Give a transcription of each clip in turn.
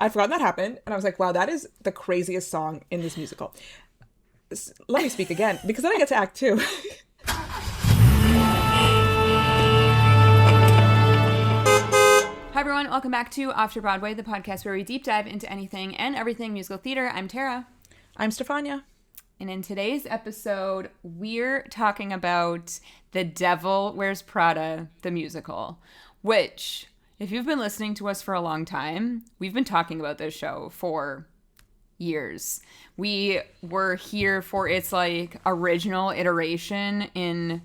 I'd forgotten that happened. And I was like, wow, that is the craziest song in this musical. Let me speak again, because then I get to act two. Hi everyone, welcome back to Off to Broadway, the podcast where we deep dive into anything and everything musical theater. I'm Tara. I'm Stefania. And in today's episode, we're talking about The Devil Wears Prada, the musical, which, if you've been listening to us for a long time, we've been talking about this show for years. We were here for its original iteration in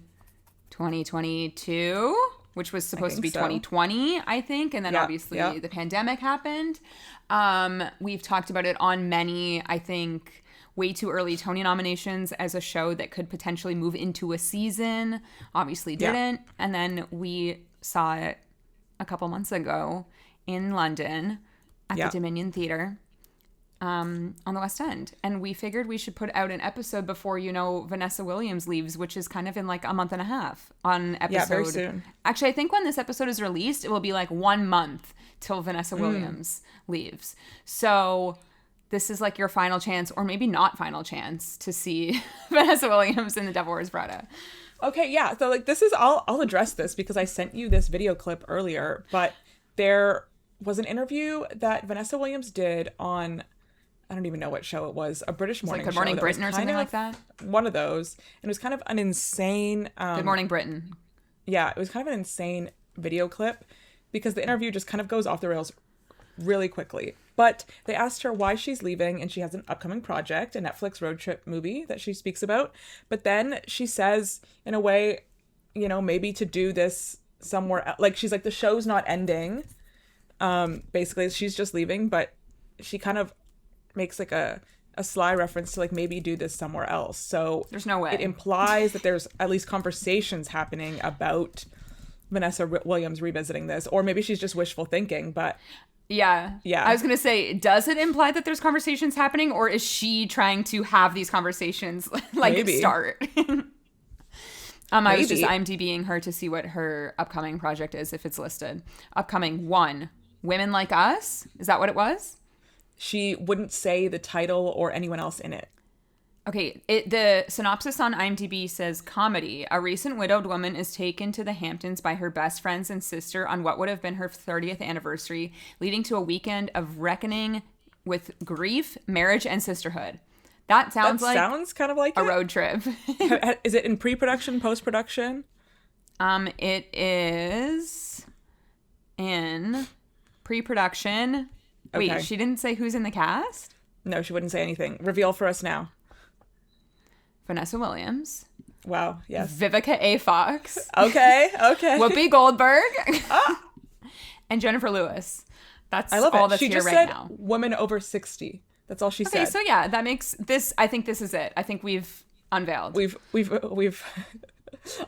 2022, which was supposed to be 2020, I think. And then obviously the pandemic happened. We've talked about it on many, I think, way too early Tony nominations as a show that could potentially move into a season. Obviously didn't. And then we saw it a couple months ago in London at the Dominion Theatre on the West End. And we figured we should put out an episode before, Vanessa Williams leaves, which is kind of in a month and a half on episode. Yeah, very soon. Actually, I think when this episode is released, it will be 1 month till Vanessa Williams leaves. So this is your final chance, or maybe not final chance, to see Vanessa Williams in The Devil Wears Prada. Okay, yeah. So this is, I'll address this because I sent you this video clip earlier, but there was an interview that Vanessa Williams did on, I don't even know what show it was, a British morning show. Good Morning Britain or something like that? One of those. And it was kind of an insane... Good Morning Britain. Yeah, it was kind of an insane video clip because the interview just kind of goes off the rails really quickly. But they asked her why she's leaving, and she has an upcoming project, a Netflix road trip movie that she speaks about. But then she says, in a way, maybe to do this somewhere else. She's like, the show's not ending. Basically, she's just leaving, but she kind of makes a sly reference to maybe do this somewhere else. So there's no way. It implies that there's at least conversations happening about Vanessa Williams revisiting this, or maybe she's just wishful thinking, but... Yeah. I was going to say, does it imply that there's conversations happening, or is she trying to have these conversations start? I was just IMDbing her to see what her upcoming project is, if it's listed. Upcoming 1, Women Like Us. Is that what it was? She wouldn't say the title or anyone else in it. Okay, the synopsis on IMDb says, comedy. A recent widowed woman is taken to the Hamptons by her best friends and sister on what would have been her 30th anniversary, leading to a weekend of reckoning with grief, marriage, and sisterhood. That sounds kind of like a road trip. Is it in pre-production, post-production? It is in pre-production. Okay. Wait, she didn't say who's in the cast? No, she wouldn't say anything. Reveal for us now. Vanessa Williams. Wow, yes. Vivica A. Fox. Okay. Whoopi Goldberg. And Jennifer Lewis. That's all that's here right now. She just said women over 60. That's all she said. Okay, so yeah, that makes this, I think this is it. I think we've unveiled. We've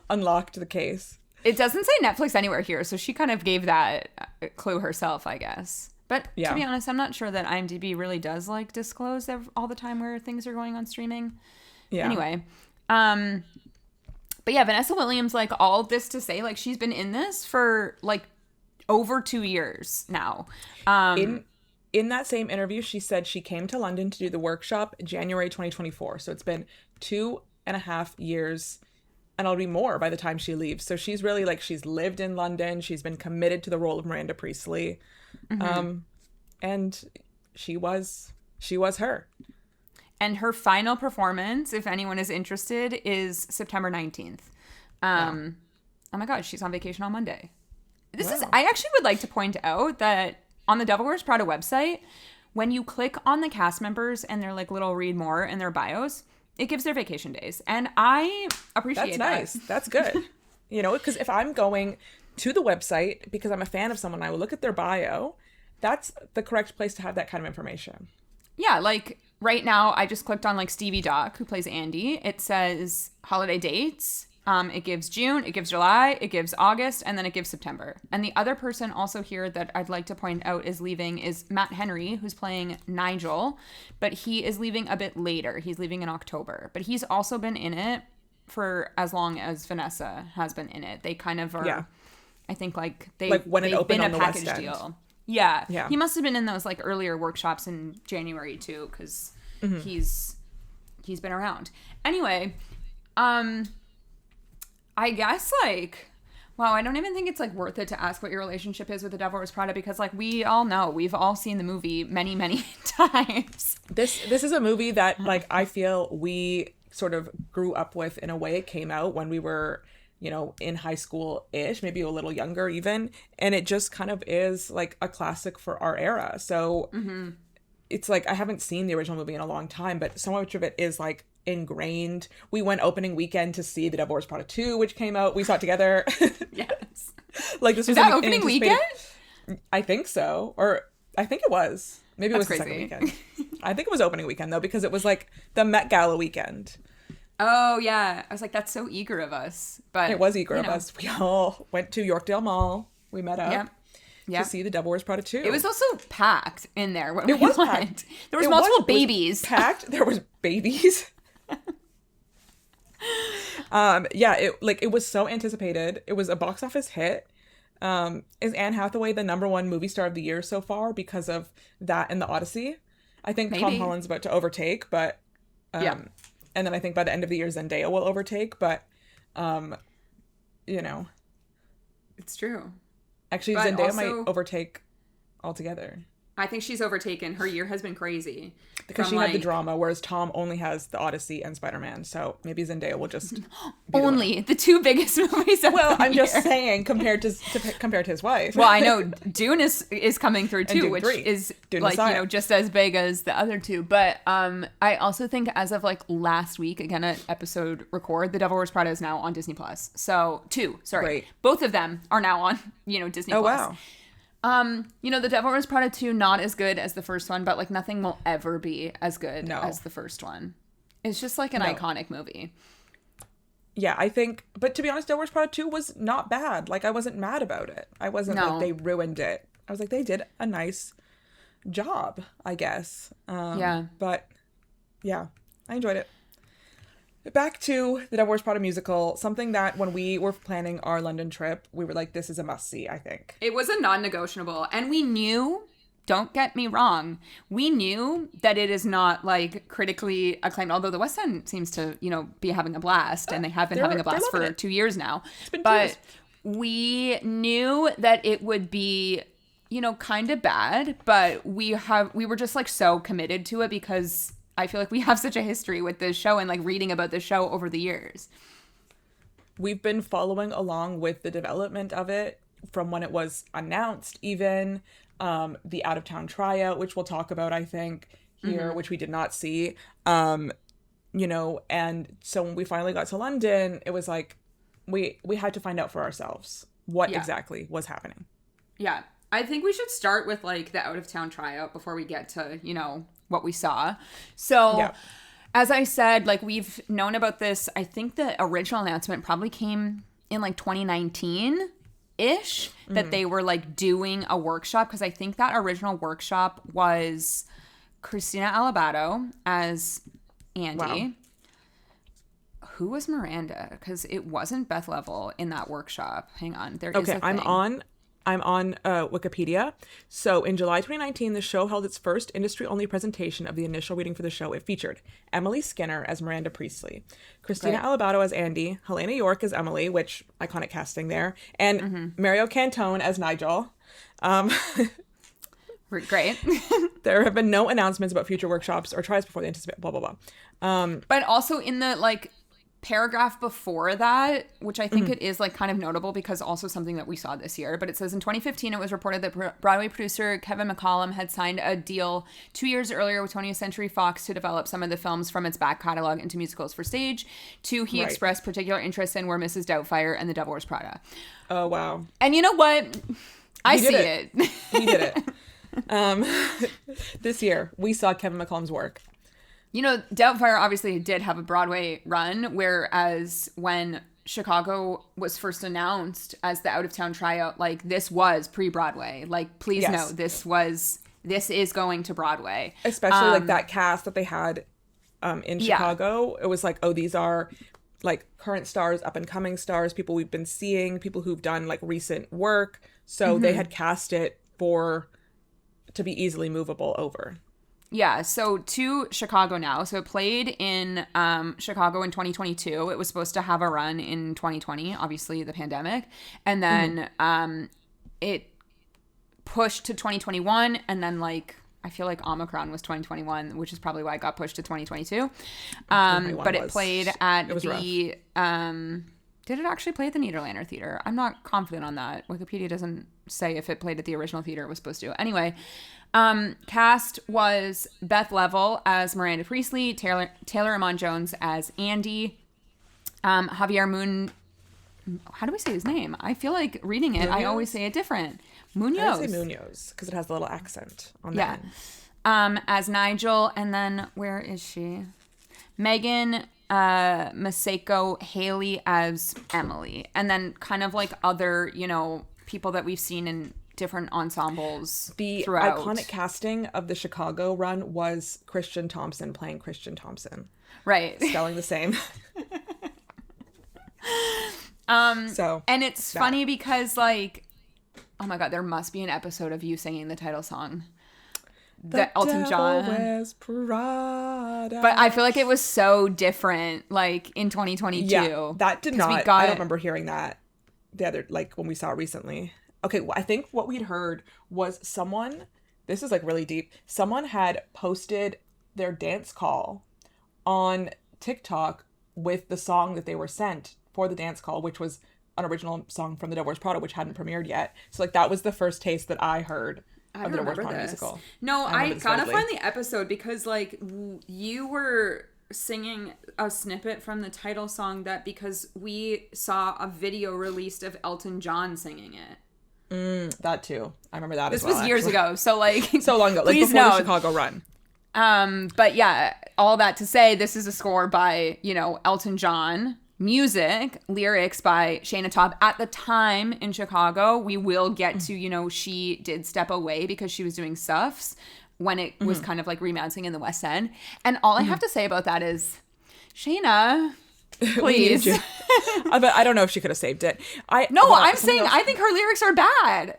unlocked the case. It doesn't say Netflix anywhere here, so she kind of gave that clue herself, I guess. But to be honest, I'm not sure that IMDb really does disclose all the time where things are going on streaming. Yeah. Anyway, but yeah, Vanessa Williams, all this to say, she's been in this for over 2 years now. In that same interview, she said she came to London to do the workshop January 2024. So it's been 2.5 years, and it'll be more by the time she leaves. So she's really she's lived in London. She's been committed to the role of Miranda Priestley. Mm-hmm. And she was her. And her final performance, if anyone is interested, is September 19th. Oh my God, she's on vacation on Monday. I actually would like to point out that on the Devil Wears Prada website, when you click on the cast members and their little read more in their bios, it gives their vacation days. And I appreciate that. That's nice. That's good. Because if I'm going to the website because I'm a fan of someone, I will look at their bio. That's the correct place to have that kind of information. Yeah, right now, I just clicked on Stevie Doc, who plays Andy. It says holiday dates. It gives June, it gives July, it gives August, and then it gives September. And the other person also here that I'd like to point out is leaving is Matt Henry, who's playing Nigel, but he is leaving a bit later. He's leaving in October, but he's also been in it for as long as Vanessa has been in it. They kind of are, I think they've when it opened been on a the package West End. deal. Yeah. Yeah. He must have been in those like earlier workshops in January too, because he's been around. Anyway, I guess like, wow, I don't even think it's like worth it to ask what your relationship is with The Devil Wears Prada, because like we all know, we've all seen the movie many, many times. This is a movie that like I feel we sort of grew up with in a way. It came out when we were, you know, in high school-ish, maybe a little younger even, and it just kind of is like a classic for our era. So it's like I haven't seen the original movie in a long time, but so much of it is like ingrained. We went opening weekend to see The Devil Wears Prada 2, which came out. We saw it together. Yes. Like this was that opening weekend? I think so. Or I think it was. Maybe it was crazy. The second weekend. I think it was opening weekend though, because it was like the Met Gala weekend. Oh yeah. I was like, that's so eager of us. But it was eager of us. We all went to Yorkdale Mall. We met up. To see The Devil Wears Prada 2. It was also packed in there when we went. Packed. There was multiple babies. Packed. There was babies. It was so anticipated. It was a box office hit. Is Anne Hathaway the #1 movie star of the year so far because of that and The Odyssey? I think maybe. Tom Holland's about to overtake, but and then I think by the end of the year Zendaya will overtake, but you know, it's true. Actually, but Zendaya might overtake altogether. I think she's overtaken. Her year has been crazy. Because she had the drama, whereas Tom only has The Odyssey and Spider-Man. So maybe Zendaya will just only the two biggest movies of the I'm year. just saying compared to his wife. Well, I know Dune is coming through too, which 3. is Dune like Messiah. you know just as big as the other two. But I also think as of like last week, again an episode record, The Devil Wears Prada is now on Disney Plus. So both of them are now on Disney Plus. Wow. The Devil Wears Prada 2, not as good as the first one, but like nothing will ever be as good as the first one. It's just like an iconic movie. Yeah, I think, but to be honest, Devil Wears Prada 2 was not bad. Like I wasn't mad about it. I wasn't like they ruined it. I was like, they did a nice job, I guess. But yeah, I enjoyed it. Back to the Devil Wears Prada musical, something that when we were planning our London trip, we were like, this is a must-see, I think. It was a non-negotiable. And we knew, don't get me wrong, we knew that it is not like critically acclaimed, although the West End seems to, be having a blast, and they have been having a blast for 2 years now. It's been 2 but years. We knew that it would be, kind of bad, but we were just like so committed to it because I feel like we have such a history with this show and like reading about this show over the years. We've been following along with the development of it from when it was announced, even the out of town tryout, which we'll talk about, I think, here, which we did not see. And so when we finally got to London, it was like we had to find out for ourselves what exactly was happening. Yeah. I think we should start with like the out of town tryout before we get to, what we saw. So as I said, like we've known about this. I think the original announcement probably came in like 2019-ish that they were like doing a workshop, because I think that original workshop was Christina Alibato as Andy. Wow. Who was Miranda? Because it wasn't Beth Level in that workshop. Hang on. There is a thing. I'm on Wikipedia. So in July 2019, the show held its first industry-only presentation of the initial reading for the show. It featured Emily Skinner as Miranda Priestley, Christina Alibato as Andy, Helena York as Emily, which iconic casting there, and Mario Cantone as Nigel. Great. There have been no announcements about future workshops or tries before they anticipate, blah, blah, blah. But also in the, like, paragraph before that, which I think it is like kind of notable because also something that we saw this year, but it says in 2015 it was reported that Broadway producer Kevin McCollum had signed a deal 2 years earlier with 20th Century Fox to develop some of the films from its back catalog into musicals for stage. He expressed particular interest in Were Mrs. Doubtfire and The Devil Wears Prada. Oh wow. And you know what? I see it. He did it. This year we saw Kevin McCollum's work. Doubtfire obviously did have a Broadway run, whereas when Chicago was first announced as the out-of-town tryout, like, this was pre-Broadway. Like, please know, this is going to Broadway. Especially, like, that cast that they had in Chicago. It was like, oh, these are, like, current stars, up-and-coming stars, people we've been seeing, people who've done, like, recent work. So they had cast it for to be easily movable over. Yeah, so to Chicago now. So it played in Chicago in 2022. It was supposed to have a run in 2020, obviously the pandemic. And then it pushed to 2021. And then, like, I feel like Omicron was 2021, which is probably why it got pushed to 2022. But it played at the... did it actually play at the Nederlander Theater? I'm not confident on that. Wikipedia doesn't say if it played at the original theater it was supposed to. Anyway... cast was Beth Level as Miranda Priestley, Taylor Amon Jones as Andy, Javier Moon. How do we say his name? I feel like reading it, Munoz? I always say it different. Munoz. I say Munoz because it has a little accent on that. As Nigel, and then where is she? Megan Maseko Haley as Emily, and then kind of like other, you know, people that we've seen in different ensembles throughout. Iconic casting of the Chicago run was Christian Thompson playing Christian Thompson. Right. Spelling the same. And it's funny because, like, oh my God, there must be an episode of you singing the title song. The Elton John. Devil Wears Prada. But I feel like it was so different, like, in 2022. Yeah, that did not. I don't remember hearing that the other, like, when we saw it recently. Okay, well, I think what we'd heard was this is like really deep, someone had posted their dance call on TikTok with the song that they were sent for the dance call, which was an original song from the Devil Wears Prada, which hadn't premiered yet. So, like, that was the first taste that I heard of the Devil Wears Prada musical. No, I gotta find the episode because, like, you were singing a snippet from the title song because we saw a video released of Elton John singing it. That too. I remember that as well. This was years ago, so, like, so long ago, like before the Chicago run. But yeah, all that to say, this is a score by, you know, Elton John, music, lyrics by Shayna Taub. At the time in Chicago, we will get to, you know, she did step away because she was doing Suffs when it was kind of like romancing in the West End. And all I have to say about that is, Shayna... Please. But I don't know if she could have saved it. I'm saying I think her lyrics are bad.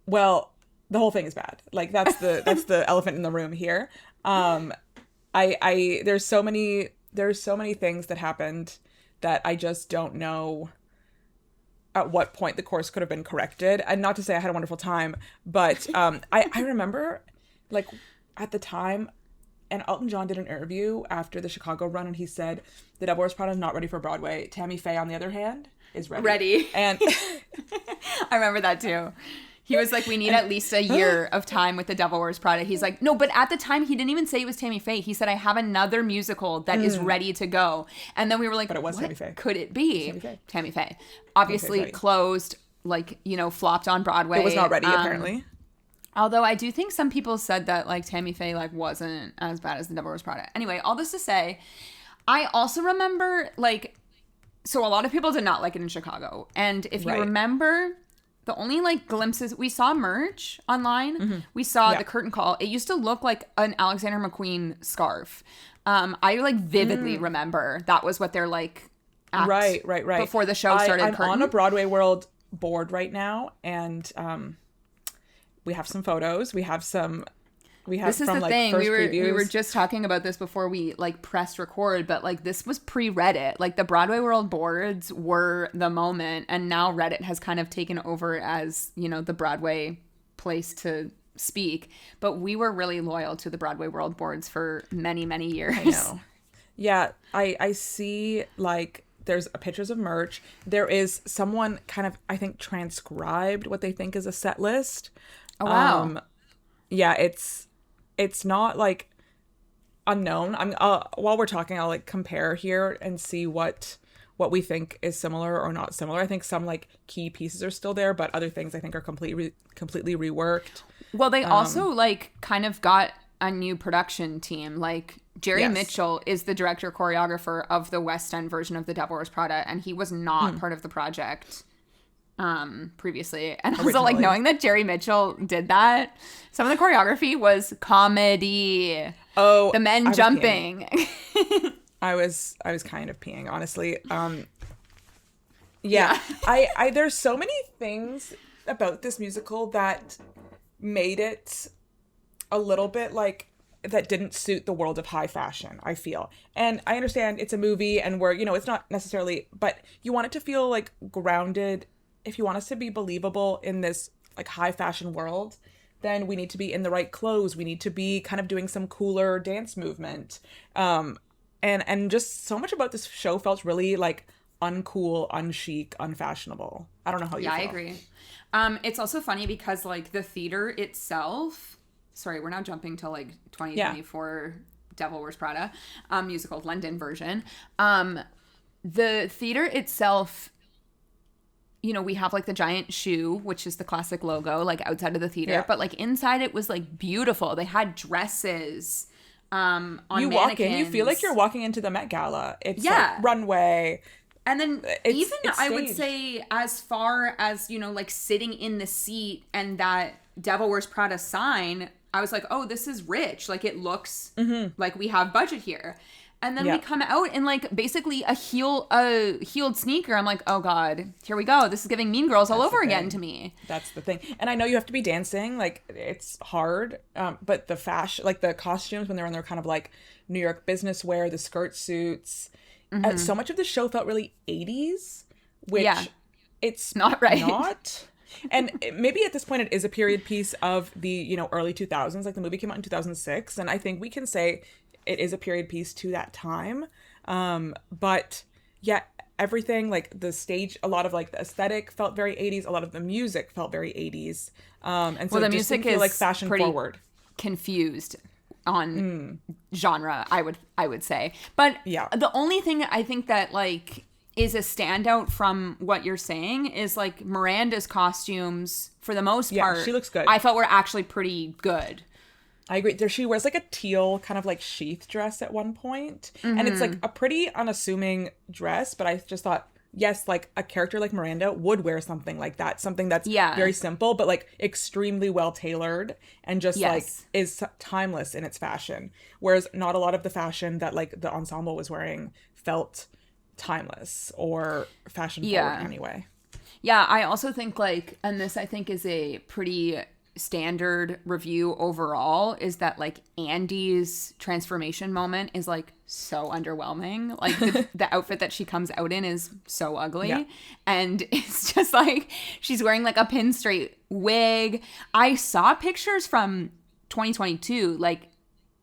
Well, the whole thing is bad. Like, that's the elephant in the room here. There's so many things that happened that I just don't know at what point the course could have been corrected. And not to say I had a wonderful time, but I remember, like, at the time, and Elton John did an interview after the Chicago run, and he said, the Devil Wears Prada is not ready for Broadway. Tammy Faye, on the other hand, is ready. And I remember that too. He was like, we need at least a year of time with the Devil Wears Prada. He's like, no, but at the time, he didn't even say it was Tammy Faye. He said, I have another musical that is ready to go. And then we were like, but it was Tammy Faye. Could it be? Tammy Faye. Obviously Tammy Faye closed, like, you know, flopped on Broadway. It was not ready, apparently. Although I do think some people said that, like, Tammy Faye, like, wasn't as bad as the Devil Wears Prada. Anyway, all this to say, I also remember, like, so a lot of people did not like it in Chicago. And if you remember, the only, like, glimpses, we saw merch online. We saw the curtain call. It used to look like an Alexander McQueen scarf. I, like, vividly remember that was what they're, like, act right. before the show started. I'm on a Broadway World board right now, and we have some photos. This is the thing. We were just talking about this before we, like, pressed record, but, like, this was pre-Reddit. Like, the Broadway World boards were the moment, and now Reddit has kind of taken over as, you know, the Broadway place to speak. But we were really loyal to the Broadway World boards for many, many years. I know. Yeah, I see, like, there's pictures of merch. There is someone kind of, I think, transcribed what they think is a set list. Oh, wow. Yeah, it's not, like, unknown. While we're talking, I'll, like, compare here and see what we think is similar or not similar. I think some, like, key pieces are still there, but other things I think are completely reworked. Well, they also, like, kind of got a new production team. Like, Jerry Mitchell is the director choreographer of the West End version of the Devil Wears Prada, and he was not part of the project previously. And also, like, knowing that Jerry Mitchell did that, some of the choreography was comedy. Oh, the men jumping. I was kind of peeing, honestly. Yeah. I there's so many things about this musical that made it a little bit like that didn't suit the world of high fashion, I feel. And I understand it's a movie and we're, it's not necessarily, but you want it to feel like grounded. If you want us to be believable in this like high fashion world, then we need to be in the right clothes. We need to be kind of doing some cooler dance movement. And just so much about this show felt really like uncool, unchic, unfashionable. I don't know how you feel. Yeah, I agree. It's also funny because like the theater itself, sorry, we're now jumping to like 2024 Devil Wears Prada, musical London version. The theater itself, we have like the giant shoe, which is the classic logo, like outside of the theater, but like inside it was like beautiful. They had dresses on you mannequins. Walk in, you feel like you're walking into the Met Gala. It's like runway. And then it's I would say as far as, like sitting in the seat and that Devil Wears Prada sign, I was like, oh, this is rich. Like it looks like we have budget here. And then we come out in like basically a heeled sneaker. I'm like, oh God, here we go. This is giving Mean Girls all over again to me. That's the thing. And I know you have to be dancing. Like it's hard. But the fashion, like the costumes when they're in their kind of like New York business wear, the skirt suits, so much of the show felt really 80s, which it's not right. Not. And maybe at this point it is a period piece of the, early 2000s. Like the movie came out in 2006. And I think we can say it is a period piece to that time. But yeah, everything like the stage, a lot of like the aesthetic felt very 80s. A lot of the music felt very 80s. And so the it just music didn't feel is like fashion forward. Confused on genre, I would say. But the only thing I think that like is a standout from what you're saying is like Miranda's costumes for the most part. She looks good. I felt were actually pretty good. I agree. She wears like a teal kind of like sheath dress at one point. And it's like a pretty unassuming dress, but I just thought, yes, like a character like Miranda would wear something like that. Something that's very simple, but like extremely well tailored and just like is timeless in its fashion. Whereas not a lot of the fashion that like the ensemble was wearing felt timeless or fashion forward anyway. Yeah, I also think like, and this I think is a pretty standard review overall, is that like Andy's transformation moment is like so underwhelming. Like the outfit that she comes out in is so ugly, and it's just like she's wearing like a pin straight wig. I saw pictures from 2022, like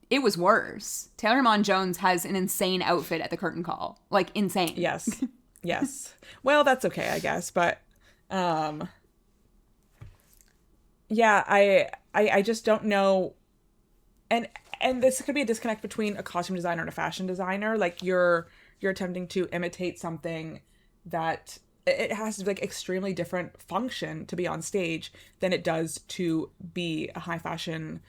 it was worse. Taylor Jones has an insane outfit at the curtain call, like insane. Yes. Well, that's okay, I guess, but yeah, I just don't know. And this could be a disconnect between a costume designer and a fashion designer. Like you're attempting to imitate something that it has like extremely different function to be on stage than it does to be a high fashion,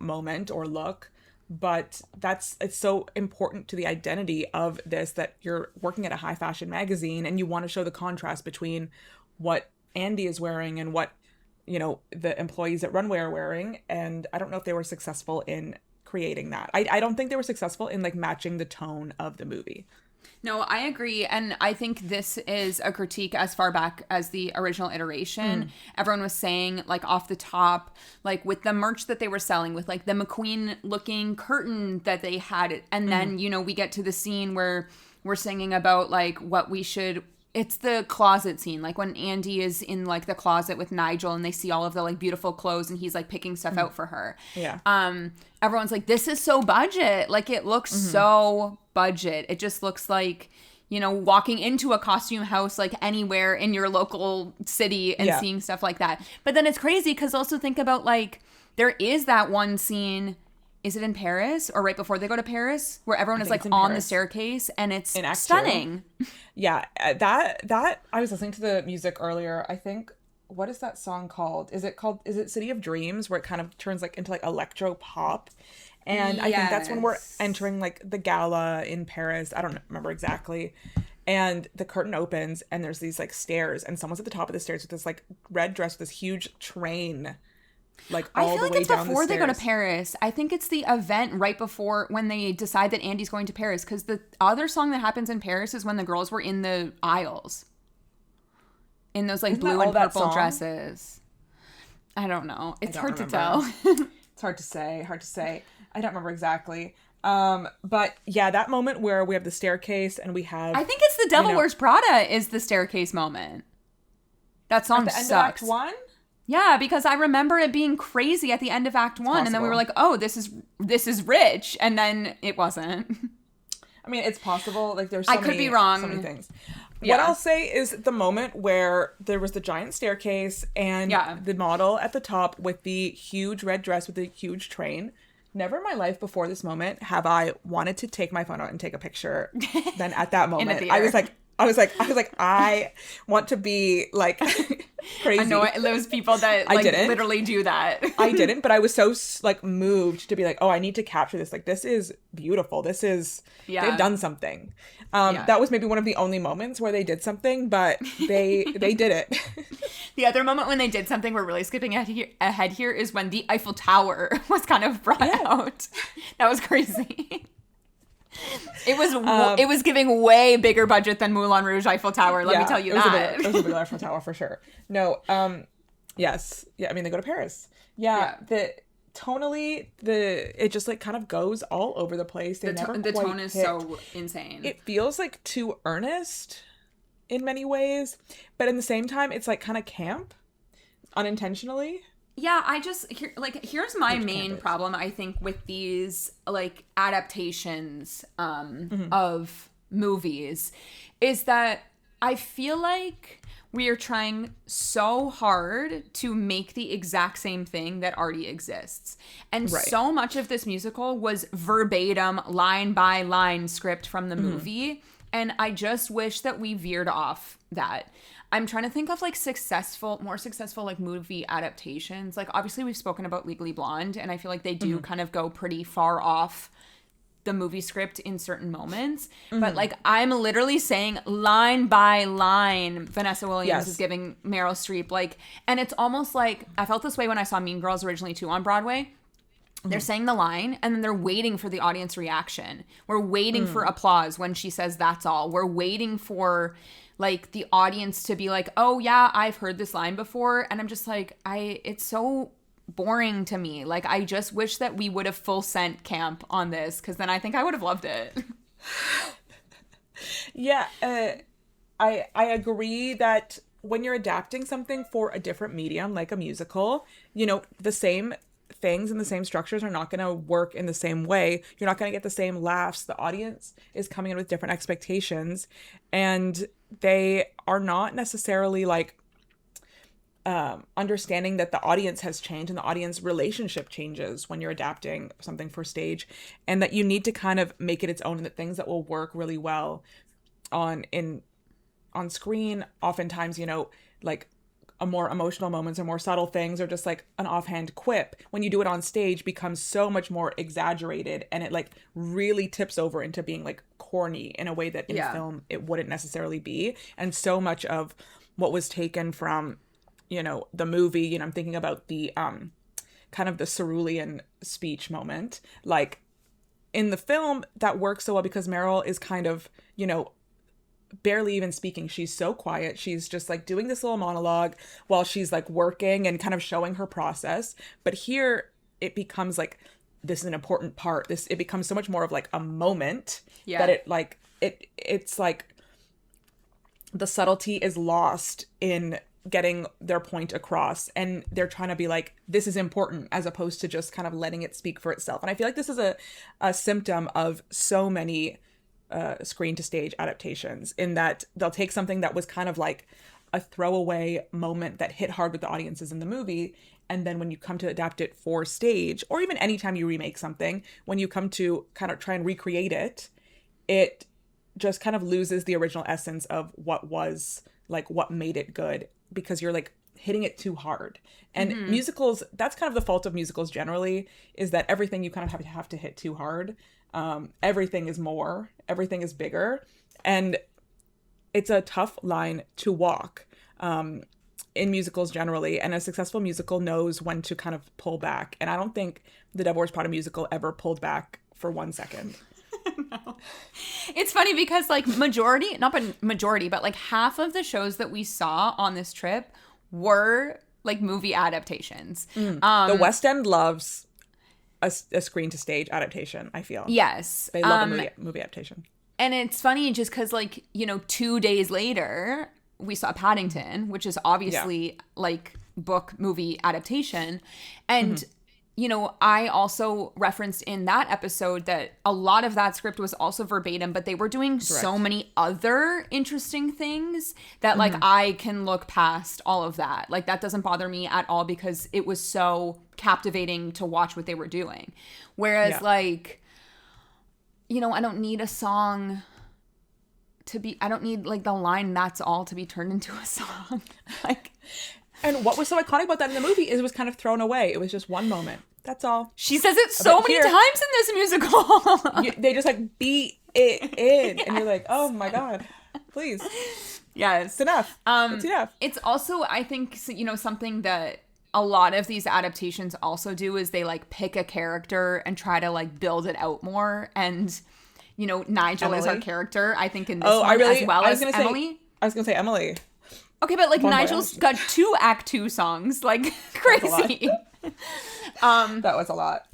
moment or look. But it's so important to the identity of this that you're working at a high fashion magazine and you want to show the contrast between what Andy is wearing and what the employees at Runway are wearing. And I don't know if they were successful in creating that. I don't think they were successful in like matching the tone of the movie. No, I agree. And I think this is a critique as far back as the original iteration. Everyone was saying like off the top, like with the merch that they were selling, with like the McQueen looking curtain that they had. And then, we get to the scene where we're singing about like what we should. It's the closet scene, like when Andy is in like the closet with Nigel and they see all of the like beautiful clothes and he's like picking stuff out for her. Yeah. Everyone's like, this is so budget. Like it looks so budget. It just looks like, walking into a costume house like anywhere in your local city and seeing stuff like that. But then it's crazy because also think about like there is that one scene. Is it in Paris or right before they go to Paris where everyone is like on the staircase and it's stunning? Yeah, that I was listening to the music earlier. I think, what is that song called? Is it City of Dreams, where it kind of turns like into like electro pop? And I think that's when we're entering like the gala in Paris. I don't remember exactly. And the curtain opens and there's these like stairs and someone's at the top of the stairs with this like red dress with this huge train. Like all the way down the stairs. I feel like it's before they go to Paris. I think it's the event right before when they decide that Andy's going to Paris. Because the other song that happens in Paris is when the girls were in the aisles. In those like blue and purple dresses. I don't know. It's hard to tell. It's hard to say. I don't remember exactly. But yeah, that moment where we have the staircase and we have... I think it's the Devil Wears Prada is the staircase moment. That song at the end sucks. Of Act 1? Yeah, because I remember it being crazy at the end of Act 1, and then we were like, oh, this is rich, and then it wasn't. I mean, it's possible. Like, there's I could be wrong. So many things. Yeah. What I'll say is the moment where there was the giant staircase and the model at the top with the huge red dress with the huge train. Never in my life before this moment have I wanted to take my phone out and take a picture. Then at that moment, I was like, I want to be like crazy. I know those people that like literally do that. I didn't, but I was so like moved to be like, oh, I need to capture this. Like, this is beautiful. This is, they've done something. That was maybe one of the only moments where they did something, but they did it. The other moment when they did something, we're really skipping ahead here, is when the Eiffel Tower was kind of brought out. That was crazy. It was giving way bigger budget than Moulin Rouge Eiffel Tower. Let me tell you that. It was a big Eiffel Tower for sure. No, yes, yeah. I mean, they go to Paris. Yeah. Tonally, it just like kind of goes all over the place. The tone is so insane. It feels like too earnest in many ways, but in the same time, it's like kind of camp, unintentionally. Yeah, here's my main problem, I think, with these like adaptations of movies, is that I feel like we are trying so hard to make the exact same thing that already exists. And so much of this musical was verbatim, line by line script from the movie. And I just wish that we veered off that. I'm trying to think of like more successful like movie adaptations. Like, obviously we've spoken about Legally Blonde, and I feel like they do kind of go pretty far off the movie script in certain moments. But like, I'm literally saying line by line, Vanessa Williams is giving Meryl Streep, like, and it's almost like, I felt this way when I saw Mean Girls originally too on Broadway. They're saying the line, and then they're waiting for the audience reaction. We're waiting for applause when she says that's all. We're waiting for like the audience to be like, oh yeah, I've heard this line before. And I'm just like, it's so boring to me. Like, I just wish that we would have full sent camp on this, because then I think I would have loved it. Yeah, I agree that when you're adapting something for a different medium, like a musical, the same things and the same structures are not going to work in the same way. You're not going to get the same laughs. The audience is coming in with different expectations, and they are not necessarily like understanding that the audience has changed and the audience relationship changes when you're adapting something for stage, and that you need to kind of make it its own, and that things that will work really well on screen, oftentimes, like a more emotional moments or more subtle things, or just like an offhand quip, when you do it on stage, becomes so much more exaggerated, and it like really tips over into being like corny in a way that in film it wouldn't necessarily be. And so much of what was taken from the movie, I'm thinking about the kind of the cerulean speech moment, like in the film, that works so well because Meryl is kind of barely even speaking. She's so quiet. She's just like doing this little monologue while she's like working and kind of showing her process. But here it becomes like, this is an important part. It becomes so much more of like a moment that it's like the subtlety is lost in getting their point across, and they're trying to be like, this is important, as opposed to just kind of letting it speak for itself. And I feel like this is a symptom of so many screen to stage adaptations, in that they'll take something that was kind of like a throwaway moment that hit hard with the audiences in the movie, and then when you come to adapt it for stage, or even anytime you remake something, when you come to kind of try and recreate it, it just kind of loses the original essence of what was like, what made it good, because you're like hitting it too hard. And musicals, that's kind of the fault of musicals generally, is that everything you kind of have to hit too hard. Everything is more, everything is bigger, and it's a tough line to walk in musicals generally, and a successful musical knows when to kind of pull back, and I don't think the Devil Wears Prada musical ever pulled back for 1 second. No. It's funny because like not majority, but like half of the shows that we saw on this trip were like movie adaptations. The West End loves a screen to stage adaptation, I feel. Yes. They love a movie adaptation. And it's funny just because, like, 2 days later, we saw Paddington, which is obviously like book movie adaptation. And, I also referenced in that episode that a lot of that script was also verbatim, but they were doing so many other interesting things that, like, I can look past all of that. Like, that doesn't bother me at all because it was so captivating to watch what they were doing. Whereas, like, I don't need a song I don't need, like, the line "that's all" to be turned into a song. Like, and what was so iconic about that in the movie is it was kind of thrown away. It was just one moment. That's all. She says it so many times in this musical. They just, like, beat it in. And you're like, oh my God, please. Yes. It's enough. It's enough. It's also, I think, something that a lot of these adaptations also do is they, like, pick a character and try to, like, build it out more. And, Nigel is our character, I think, in this one, as well as Emily. I was going to say Emily. Okay, but, like, Nigel's got 2 Act 2 songs. Like, crazy. That was a lot.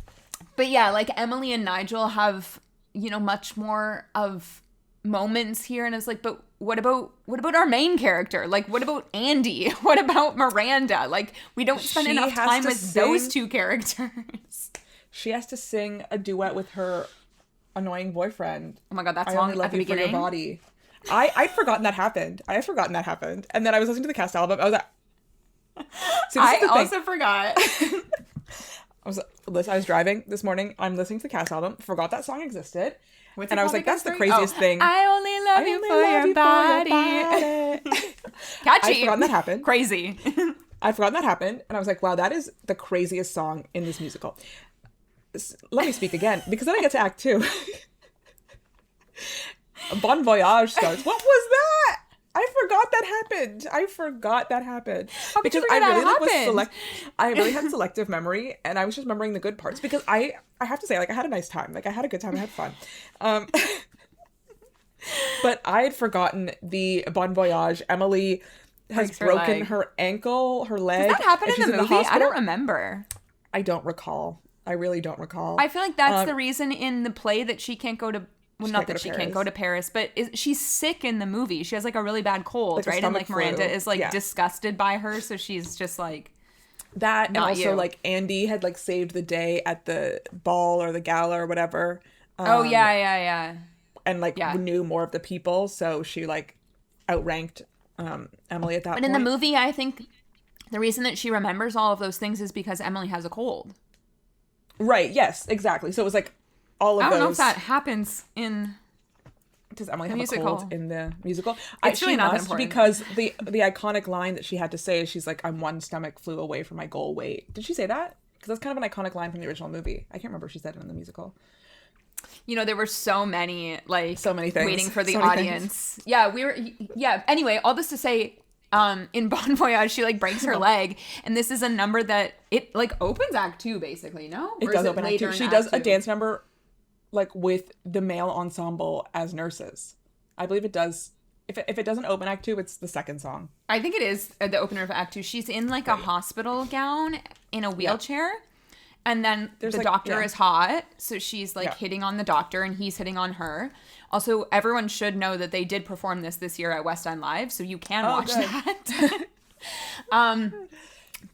But yeah, like, Emily and Nigel have, much more of moments here. And it's like, but what about our main character? Like, what about Andy? What about Miranda? Like, we don't spend enough time with those 2 characters. She has to sing a duet with her annoying boyfriend. Oh my God, that song at the beginning. For your body. I'd forgotten that happened. And then I was listening to the cast album. I was like, I also forgot. I was driving this morning. I'm listening to the cast album. Forgot that song existed. And I was like, that's the craziest thing. I only love you for your body. Catchy. I'd forgotten that happened. Crazy. I'd forgotten that happened. And I was like, wow, that is the craziest song in this musical. Let me speak again, because then I get to Act 2. Bon Voyage starts. What was that? I forgot that happened. How could you forget that happened? I really had selective memory, and I was just remembering the good parts because I have to say, like, I had a nice time. Like, I had a good time. I had fun. But I had forgotten the Bon Voyage. Emily has broken her ankle, her leg. Does that happen in the movie? I don't remember. I don't recall. I really don't recall. I feel like that's the reason in the play that she can't go to. Well, not that she can't go to Paris, but she's sick in the movie. She has, like, a really bad cold, like, right? And, like, Miranda is, like, disgusted by her, so she's just like that. And also, like, Andy had, like, saved the day at the ball or the gala or whatever. Yeah. And, like, knew more of the people, so she, like, outranked Emily at that point. But in the movie, I think the reason that she remembers all of those things is because Emily has a cold. Right. Yes. Exactly. So it was like all of those. I don't know if that happens in. Does Emily have a cold in the musical? It's really not important because the iconic line that she had to say is she's like, "I'm one stomach flew away from my goal weight." Did she say that? Because that's kind of an iconic line from the original movie. I can't remember if she said it in the musical. There were so many things waiting for the audience. Yeah, Anyway, all this to say. In Bon Voyage, she, like, breaks her leg, and this is a number that it, like, opens Act 2, basically, no? It does open Act 2. She does a dance number, like, with the male ensemble as nurses. I believe it does. If it doesn't open Act 2, it's the second song. I think it is the opener of Act 2. She's in, like, a hospital gown in a wheelchair, and then the doctor is hot, so she's, like, hitting on the doctor, and he's hitting on her. Also, everyone should know that they did perform this year at West End Live, so you can watch that.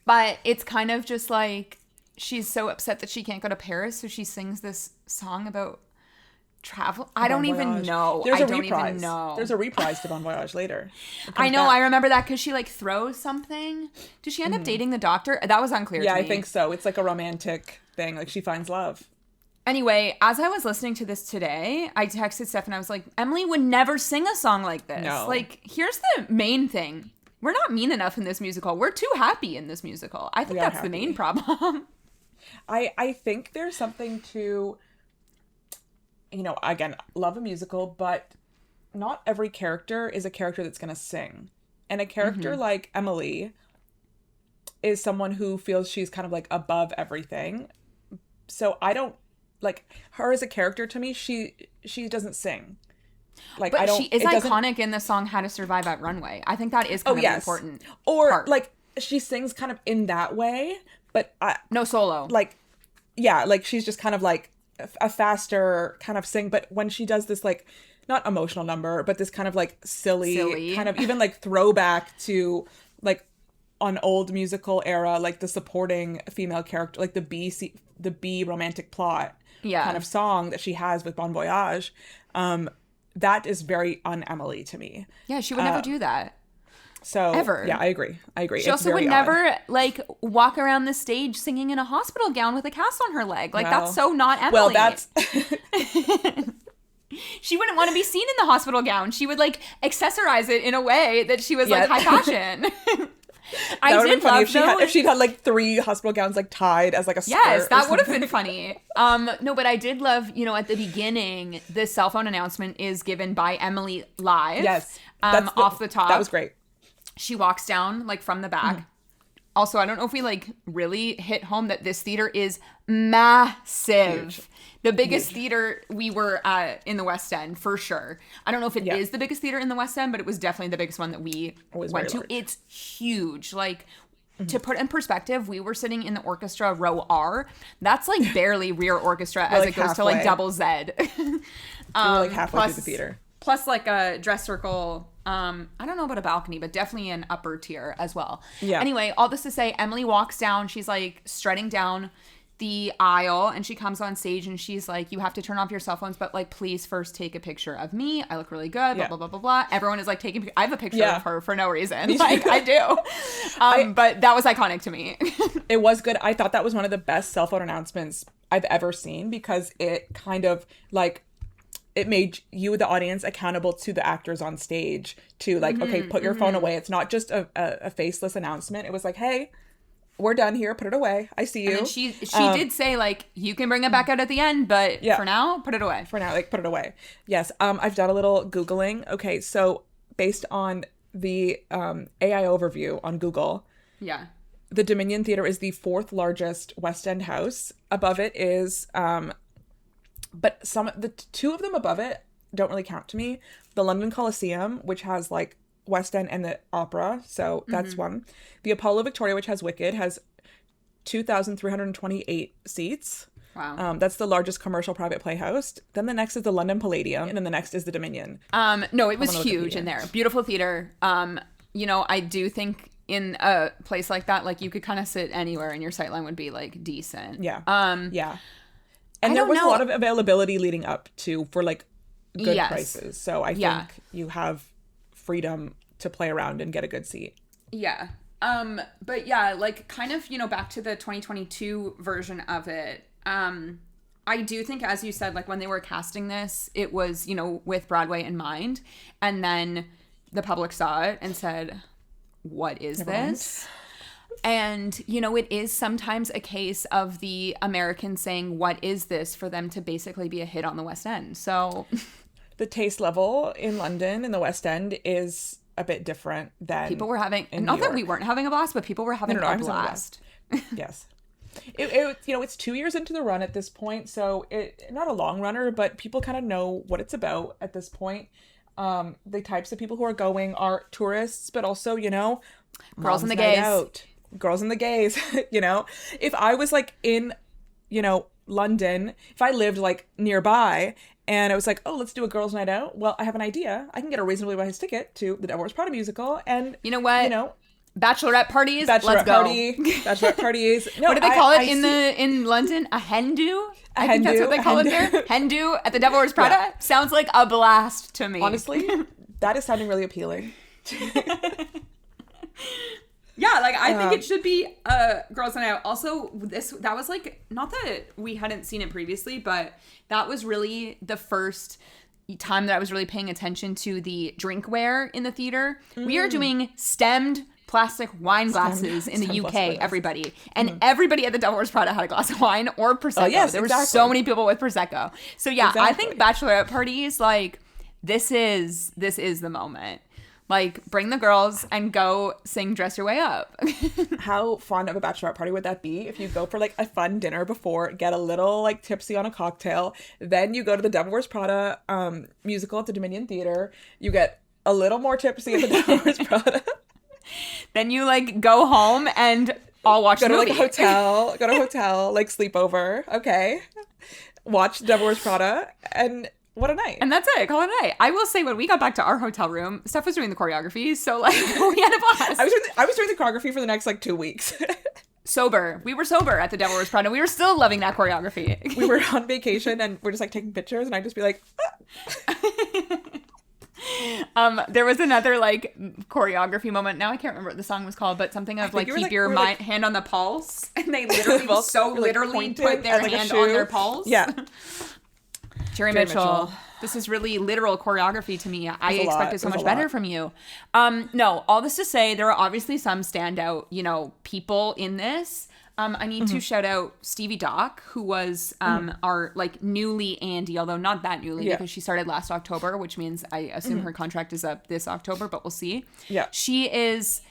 But it's kind of just like she's so upset that she can't go to Paris, so she sings this song about travel. I don't even know. There's a reprise to Bon Voyage later. I know. I remember that because she, like, throws something. Does she end up dating the doctor? That was unclear to me. Yeah, I think so. It's like a romantic thing. Like, she finds love. Anyway, as I was listening to this today, I texted Steph and I was like, Emily would never sing a song like this. No. Like, here's the main thing. We're not mean enough in this musical. We're too happy in this musical. I think that's the main problem. I think there's something to, again, love a musical, but not every character is a character that's going to sing. And a character like Emily is someone who feels she's kind of, like, above everything. So I don't, like, her as a character to me, she doesn't sing. Like, but she is iconic in the song "How to Survive at Runway." I think that is kind of important. Or part. like she sings kind of in that way, but no solo. Like, yeah, like she's just kind of like a faster kind of sing. But when she does this like not emotional number, but this kind of like silly kind of even like throwback to like an old musical era, like the supporting female character, like the B romantic plot kind of song that she has with Bon Voyage. That is very un-Emily to me. Yeah, she would never do that. So ever. Yeah, I agree. She it's also would never like walk around the stage singing in a hospital gown with a cast on her leg. Like that's so not Emily. Well, that's she wouldn't want to be seen in the hospital gown. She would like accessorize it in a way that she was like high fashion. That would have been funny if she'd had like 3 hospital gowns like tied as like a skirt. Yes, that would have been funny. No, but I did love, at the beginning, the cell phone announcement is given by Emily live. Yes. Off the top. That was great. She walks down like from the back. Mm. Also, I don't know if we like really hit home that this theater is massive. Huge. The biggest theater we were in the West End, for sure. I don't know if it is the biggest theater in the West End, but it was definitely the biggest one that we went to. Large. It's huge. Like, to put in perspective, we were sitting in the orchestra row R. That's like barely rear orchestra as it goes to like double Z. We're like halfway through the theater. Plus like a dress circle. I don't know about a balcony, but definitely an upper tier as well. Yeah. Anyway, all this to say, Emily walks down. She's like strutting down the aisle, and she comes on stage and she's like, you have to turn off your cell phones, but like please first take a picture of me. I look really good, blah blah blah blah blah. Everyone is like taking I have a picture of her for no reason. Like I do. But that was iconic to me. It was good. I thought that was one of the best cell phone announcements I've ever seen, because it kind of like it made you, the audience, accountable to the actors on stage to like, okay, put your phone away. It's not just a faceless announcement. It was like, hey, we're done here. Put it away. I see you. And then she did say, like, you can bring it back out at the end, but for now, put it away. For now, like, put it away. Yes. I've done a little Googling. Okay, so based on the AI overview on Google, the Dominion Theatre is the 4th largest West End house. Above it is, but the 2 of them above it don't really count to me. The London Coliseum, which has, like, West End and the Opera, so that's one. The Apollo Victoria, which has Wicked, has 2,328 seats. Wow. That's the largest commercial private playhouse. Then the next is the London Palladium, and then the next is the Dominion. No, it was huge in there. Beautiful theater. I do think in a place like that, like you could kind of sit anywhere and your sightline would be like decent. Yeah. And there was a lot of availability leading up to for like good prices. So I think you have freedom to play around and get a good seat. Yeah. But yeah, like kind of, back to the 2022 version of it. I do think, as you said, like when they were casting this, it was, with Broadway in mind. And then the public saw it and said, what is this? And, it is sometimes a case of the Americans saying, what is this, for them to basically be a hit on the West End. So the taste level in London, in the West End, is a bit different than people were having. Not that we weren't having a blast, but people were having a blast. Yes. It's 2 years into the run at this point, so not a long runner, but people kind of know what it's about at this point. The types of people who are going are tourists, but also, girls and the gays. Girls and the gays, If I was like in, London, if I lived like nearby and I was like, oh, let's do a girls' night out. Well, I have an idea. I can get a reasonably priced ticket to the Devil Wears Prada musical. And you know what? Bachelorette parties. Let's go. Bachelorette parties. No, what do they call it in London? A hen do? I think that's what they call it there. Hen do at the Devil Wears Prada? Yeah. Sounds like a blast to me. Honestly, that is sounding really appealing. Yeah, like I think it should be girls' night out. Also, that was like, not that we hadn't seen it previously, but that was really the first time that I was really paying attention to the drinkware in the theater. We are doing stemmed plastic wine glasses in the UK, everybody. And everybody at the Devil Wears Prada had a glass of wine or Prosecco. There were so many people with Prosecco. So yeah, I think bachelorette parties, like, this is the moment. Like, bring the girls and go sing Dress Your Way Up. How fun of a bachelorette party would that be if you go for, like, a fun dinner before, get a little, like, tipsy on a cocktail, then you go to the Devil Wears Prada musical at the Dominion Theatre, you get a little more tipsy at the Devil Wears Prada, Then you like go home and all watch go the to movie. like a hotel, like sleepover. Okay. Watch Devil Wears Prada, and what a night. And that's it. Call it a night. I will say, when we got back to our hotel room, Steph was doing the choreography, so like we had a blast. I was doing the choreography for the next like 2 weeks. Sober. We were sober at the Devil Wears Prada. We were still loving that choreography. We were on vacation and we're just like taking pictures, and I'd just be like, There was another like choreography moment. Now I can't remember what the song was called, but something of like keep your hand on the pulse, and they literally literally put their hand on their pulse. Yeah. Jerry Mitchell. This is really literal choreography to me. I expected so much better from you. No, all this to say, there are obviously some standout, people in this. I need to shout out Stevie Doc, who was our like newly Andy, although not that newly because she started last October, which means I assume her contract is up this October, but we'll see. Yeah. She is,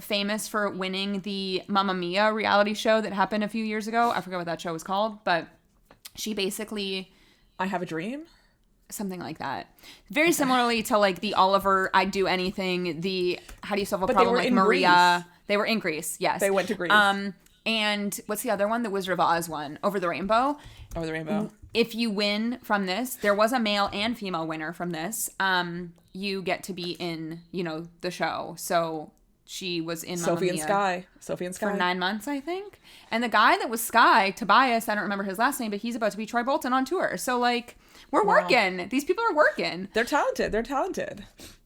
famous for winning the Mamma Mia reality show that happened a few years ago. I forget what that show was called, but she basically... I Have a Dream? Something like that. Very similarly to like the Oliver, I'd Do Anything, the How Do You Solve a Problem with Maria. Greece. They were in Greece, yes. They went to Greece. And what's the other one? The Wizard of Oz one, Over the Rainbow. Over the Rainbow. If you win from this, there was a male and female winner from this. You get to be in, the show. So she was in Mamma Mia. Sophie and Sky. For 9 months, I think. And the guy that was Sky, Tobias, I don't remember his last name, but he's about to be Troy Bolton on tour. So, like, we're working. These people are working. They're talented.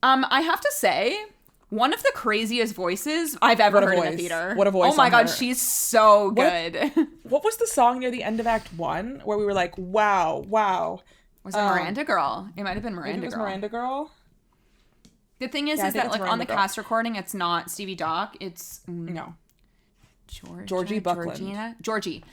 I have to say, one of the craziest voices I've ever heard in a theater. What a voice. Oh my God, she's so good. What was the song near the end of Act 1 where we were like, wow. Was it Miranda Girl? It might have been Miranda Girl. Miranda Girl? The thing is that like on the cast recording, it's not Stevie Doc. It's Georgie Buckland. Georgie.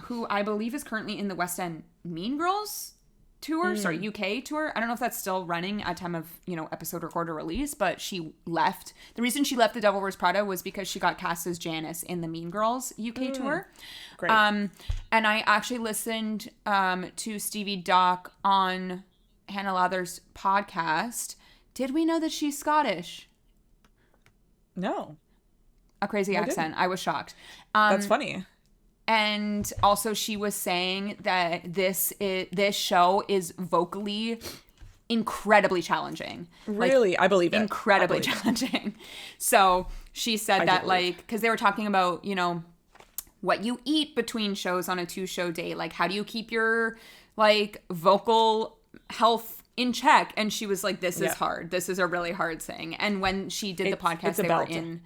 Who I believe is currently in the West End Mean Girls tour. Sorry, UK tour. I don't know if that's still running at time of episode record or release, but she left. The reason she left the Devil Wears Prada was because she got cast as Janice in the Mean Girls UK tour. Great. And I actually listened to Stevie Doc on Hannah Lather's podcast. Did we know that she's Scottish? No. A crazy accent. I was shocked. That's funny. And also she was saying that this show is vocally incredibly challenging. Really? I believe it. Incredibly challenging. So she said that like, because they were talking about, what you eat between shows on a 2-show day. Like, how do you keep your like vocal health in check? And she was like, this is hard. This is a really hard thing. And when she did the podcast, they were in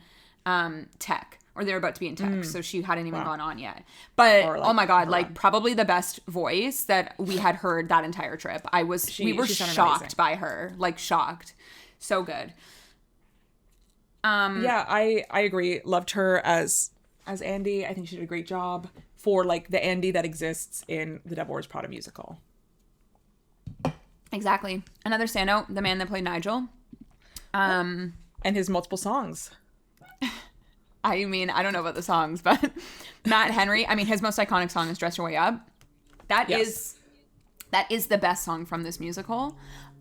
tech, or they were about to be in tech. So she hadn't even gone on yet. But oh my God, like probably the best voice that we had heard that entire trip. We were shocked by her, like shocked. So good. Yeah, I agree. Loved her as Andy. I think she did a great job for like the Andy that exists in the Devil Wears Prada musical. Exactly. Another standout, the man that played Nigel. And his multiple songs. I mean, I don't know about the songs, but Matt Henry, I mean, his most iconic song is Dress Your Way Up. That is the best song from this musical.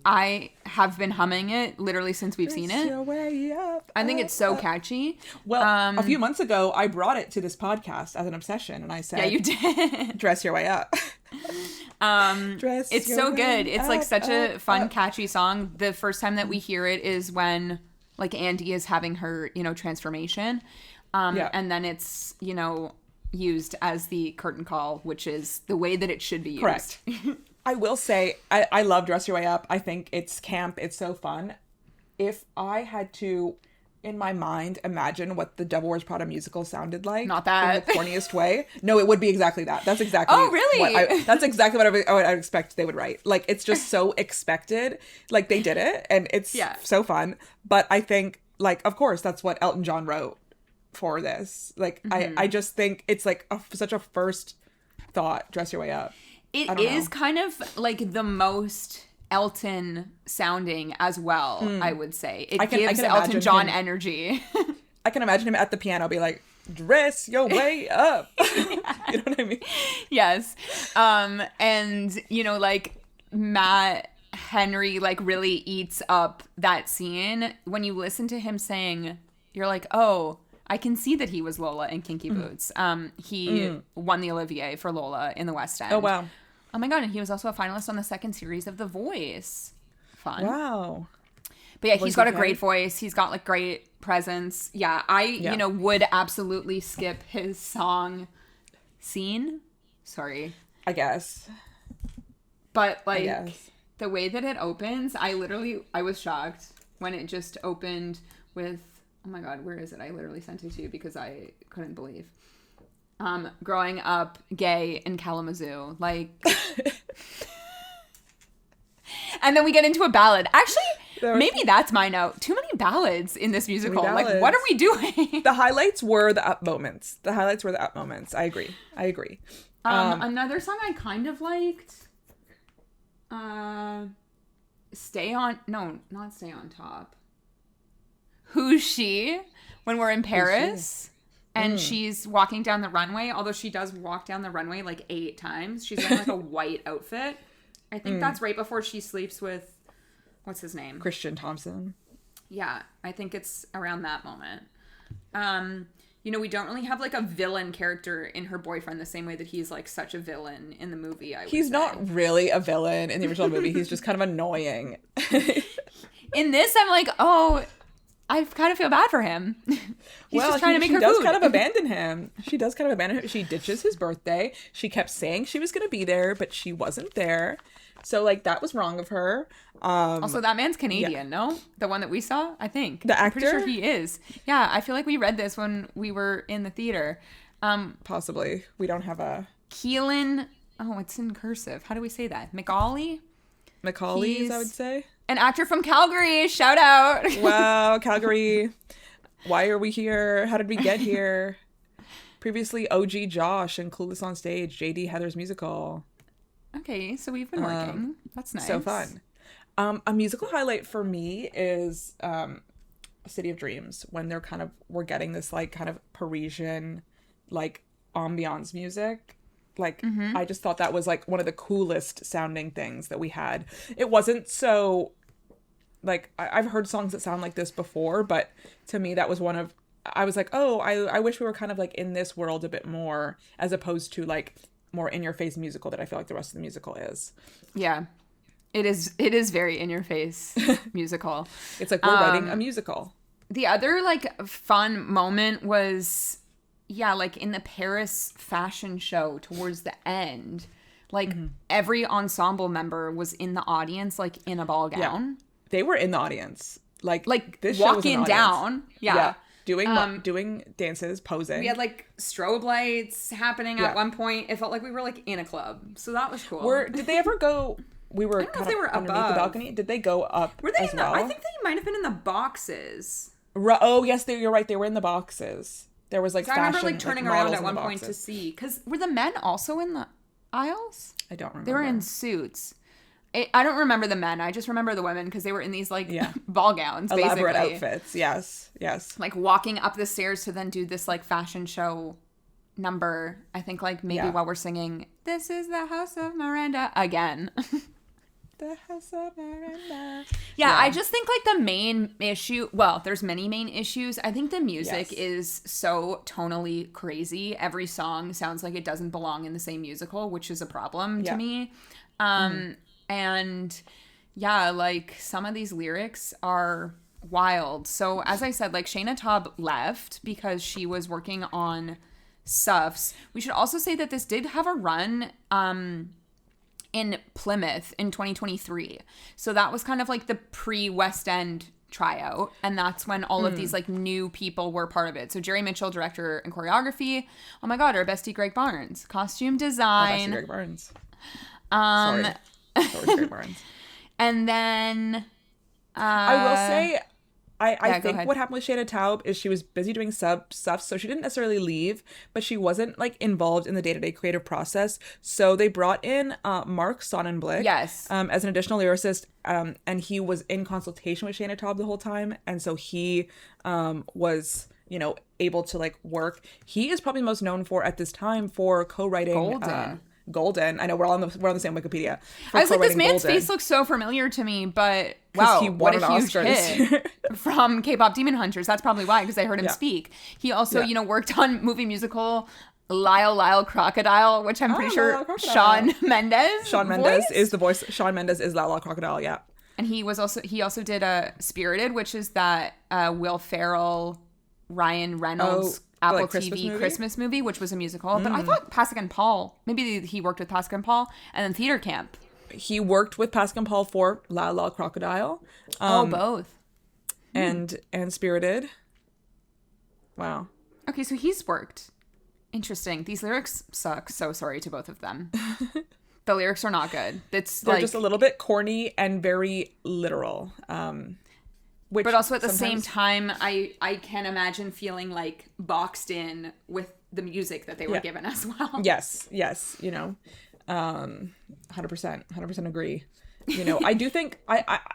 I have been humming it literally since we've seen it. Your way up, I think it's so catchy. Well, a few months ago, I brought it to this podcast as an obsession, and I said, yeah, you did. Dress your way up. It's so good. It's like such a fun, catchy song. The first time that we hear it is when like Andy is having her, transformation. And then it's, used as the curtain call, which is the way that it should be used. Correct. I will say, I love Dress Your Way Up. I think it's camp. It's so fun. If I had to, in my mind, imagine what the Devil Wears Prada musical sounded like. Not that. In the corniest way. No, it would be exactly that. That's exactly. Oh, really? That's exactly what I would expect they would write. Like, it's just so expected. Like, they did it, and it's so fun. But I think, like, of course, that's what Elton John wrote for this. Like, I just think it's like such a first thought, Dress Your Way Up. It is kind of like the most Elton sounding as well, I would say. It gives Elton John energy. I can imagine him at the piano be like, dress your way up. You know what I mean? Yes. And, like Matt Henry like really eats up that scene. When you listen to him saying you're like, oh, I can see that he was Lola in Kinky Boots. He won the Olivier for Lola in the West End. Oh, wow. Oh, my God. And he was also a finalist on the second series of The Voice. Fun. Wow. But yeah, he's got a great voice. He's got like great presence. Yeah, you know, would absolutely skip his song Scene. Sorry. I guess. But like the way that it opens, I was shocked when it just opened with, oh my God, where is it? I literally sent it to you because I couldn't believe. Growing up gay in Kalamazoo, like. And then we get into a ballad. Actually, maybe that's my note. Too many ballads in this musical. Like, what are we doing? The highlights were the up moments. I agree. Another song I kind of liked. Not Stay on Top. Who's She? When we're in Paris. And she's walking down the runway. Although she does walk down the runway like 8 times. She's wearing like a white outfit. I think that's right before she sleeps with, what's his name? Christian Thompson. Yeah, I think it's around that moment. You know, we don't really have like a villain character in her boyfriend the same way that he's like such a villain in the movie. He's not really a villain in the original movie. He's just kind of annoying. In this, I'm like, oh, I kind of feel bad for him. He's just trying to make her food. She does kind of abandon him. She ditches his birthday. She kept saying she was going to be there, but she wasn't there. So, like, that was wrong of her. Also, that man's Canadian, no? The one that we saw, I think. The actor? I'm pretty sure he is. Yeah, I feel like we read this when we were in the theater. Possibly. We don't have a... Keelan... Oh, it's in cursive. How do we say that? Macaulay, I would say. An actor from Calgary. Shout out. Wow, Calgary. Why are we here? How did we get here? Previously, OG Josh and Clueless on Stage, JD Heather's musical. Okay, so we've been working. That's nice. So fun. A musical highlight for me is City of Dreams, when we're getting this like kind of Parisian like ambiance music. Like I just thought that was like one of the coolest sounding things that we had. It wasn't so like I've heard songs that sound like this before, but to me that was I was like, oh, I wish we were kind of like in this world a bit more, as opposed to like more in your face musical that I feel like the rest of the musical is. Yeah. It is very in your face musical. It's like we're writing a musical. The other like fun moment was like in the Paris fashion show towards the end, like every ensemble member was in the audience, like in a ball gown. Yeah. They were in the audience. Like this walking down. Yeah. Doing dances, posing. We had like strobe lights happening at one point. It felt like we were like in a club. So that was cool. Did they ever go... We were I don't know if they were underneath above the balcony. Did they go up? Were they as well? I think they might have been in the boxes. Oh, yes, you're right. They were in the boxes. There was like fashion, I remember like turning around at one point boxes. to see. Because were the men also in the aisles? I don't remember. They were in suits. I don't remember the men. I just remember the women because they were in these like ball gowns, elaborate basically. outfits. Yes. Like walking up the stairs to then do this like fashion show number. I think like maybe while we're singing, "This is the house of Miranda" again. The house of Miranda. Yeah, I just think like the main issue, well, there's many main issues. I think the music is so tonally crazy. Every song sounds like it doesn't belong in the same musical, which is a problem to me. And yeah, like some of these lyrics are wild. So as I said, like Shayna Taub left because she was working on Suffs. We should also say that this did have a run in Plymouth in 2023. So that was kind of like the pre-West End tryout. And that's when all of these like new people were part of it. So Jerry Mitchell, director and choreography. Oh my God, our bestie Greg Barnes. Costume design. Greg Barnes. Sorry, Greg Barnes. And then... I will say... I think what happened with Shayna Taub is she was busy doing stuff, so she didn't necessarily leave, but she wasn't like involved in the day-to-day creative process. So they brought in Mark Sonnenblick as an additional lyricist, and he was in consultation with Shayna Taub the whole time, and so he was, you know, able to like work. He is probably most known for at this time for co-writing Golden. I know we're on the same Wikipedia. I was like, this man's face looks so familiar to me, but wow, he won an Oscar from K-pop Demon Hunters. That's probably why, because I heard him speak. He also, Yeah. Worked on movie musical Lyle Crocodile, which I'm pretty sure Shawn Mendes is the voice. Shawn Mendes is Lyle Crocodile, yeah. And he also did Spirited, which is that Will Ferrell, Ryan Reynolds Apple TV Christmas movie, which was a musical. But I thought Pasek and Paul, maybe he worked with Pasek and Paul, and then Theater Camp. He worked with Pasek and Paul for Lyle Crocodile. Both. And Spirited. Wow. Okay, so he's worked. Interesting. These lyrics suck. So sorry to both of them. The lyrics are not good. They're just a little bit corny and very literal. But also at the same time, I can imagine feeling like boxed in with the music that they were given as well. Yes. 100% agree. I do think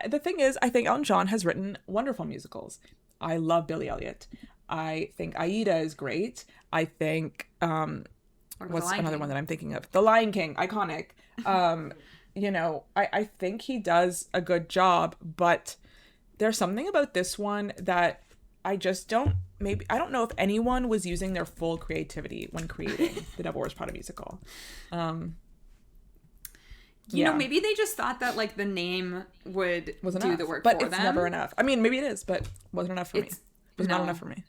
the thing is, I think Elton John has written wonderful musicals. I love Billy Elliot. I think Aida is great. I think what's another one that I'm thinking of? The Lion King, iconic. I think he does a good job, but there's something about this one that I just don't I don't know if anyone was using their full creativity when creating the Devil Wears Prada musical. Maybe they just thought that like the name would do the work for them. But it's never enough. I mean, maybe it is, but wasn't enough for me. It was not enough for me.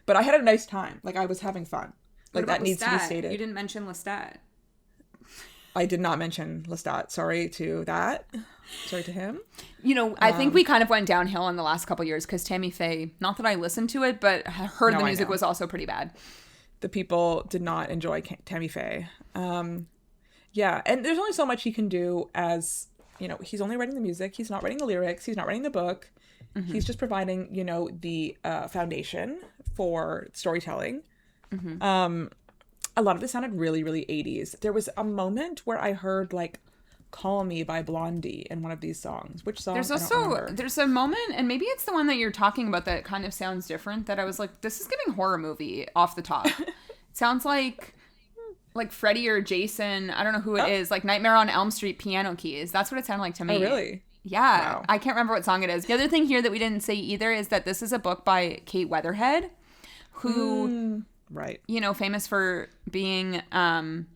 But I had a nice time. Like, I was having fun. Like, that needs to be stated. You didn't mention Lestat. I did not mention Lestat. Sorry to that. Sorry to him. I think we kind of went downhill in the last couple years because Tammy Faye, not that I listened to it, but heard the music was also pretty bad. The people did not enjoy Tammy Faye. Yeah, and there's only so much he can do as, he's only writing the music. He's not writing the lyrics. He's not writing the book. Mm-hmm. He's just providing, the foundation for storytelling. Mm-hmm. A lot of this sounded really, really 80s. There was a moment where I heard, like, Call Me by Blondie in one of these songs. Which song? There's a moment, and maybe it's the one that you're talking about that kind of sounds different, that I was like, this is giving horror movie off the top. It sounds like Freddy or Jason, I don't know who it is, like Nightmare on Elm Street piano keys. That's what it sounded like to me. Oh, really? Yeah. Wow. I can't remember what song it is. The other thing here that we didn't say either is that this is a book by Kate Weatherhead, who, right, famous for being in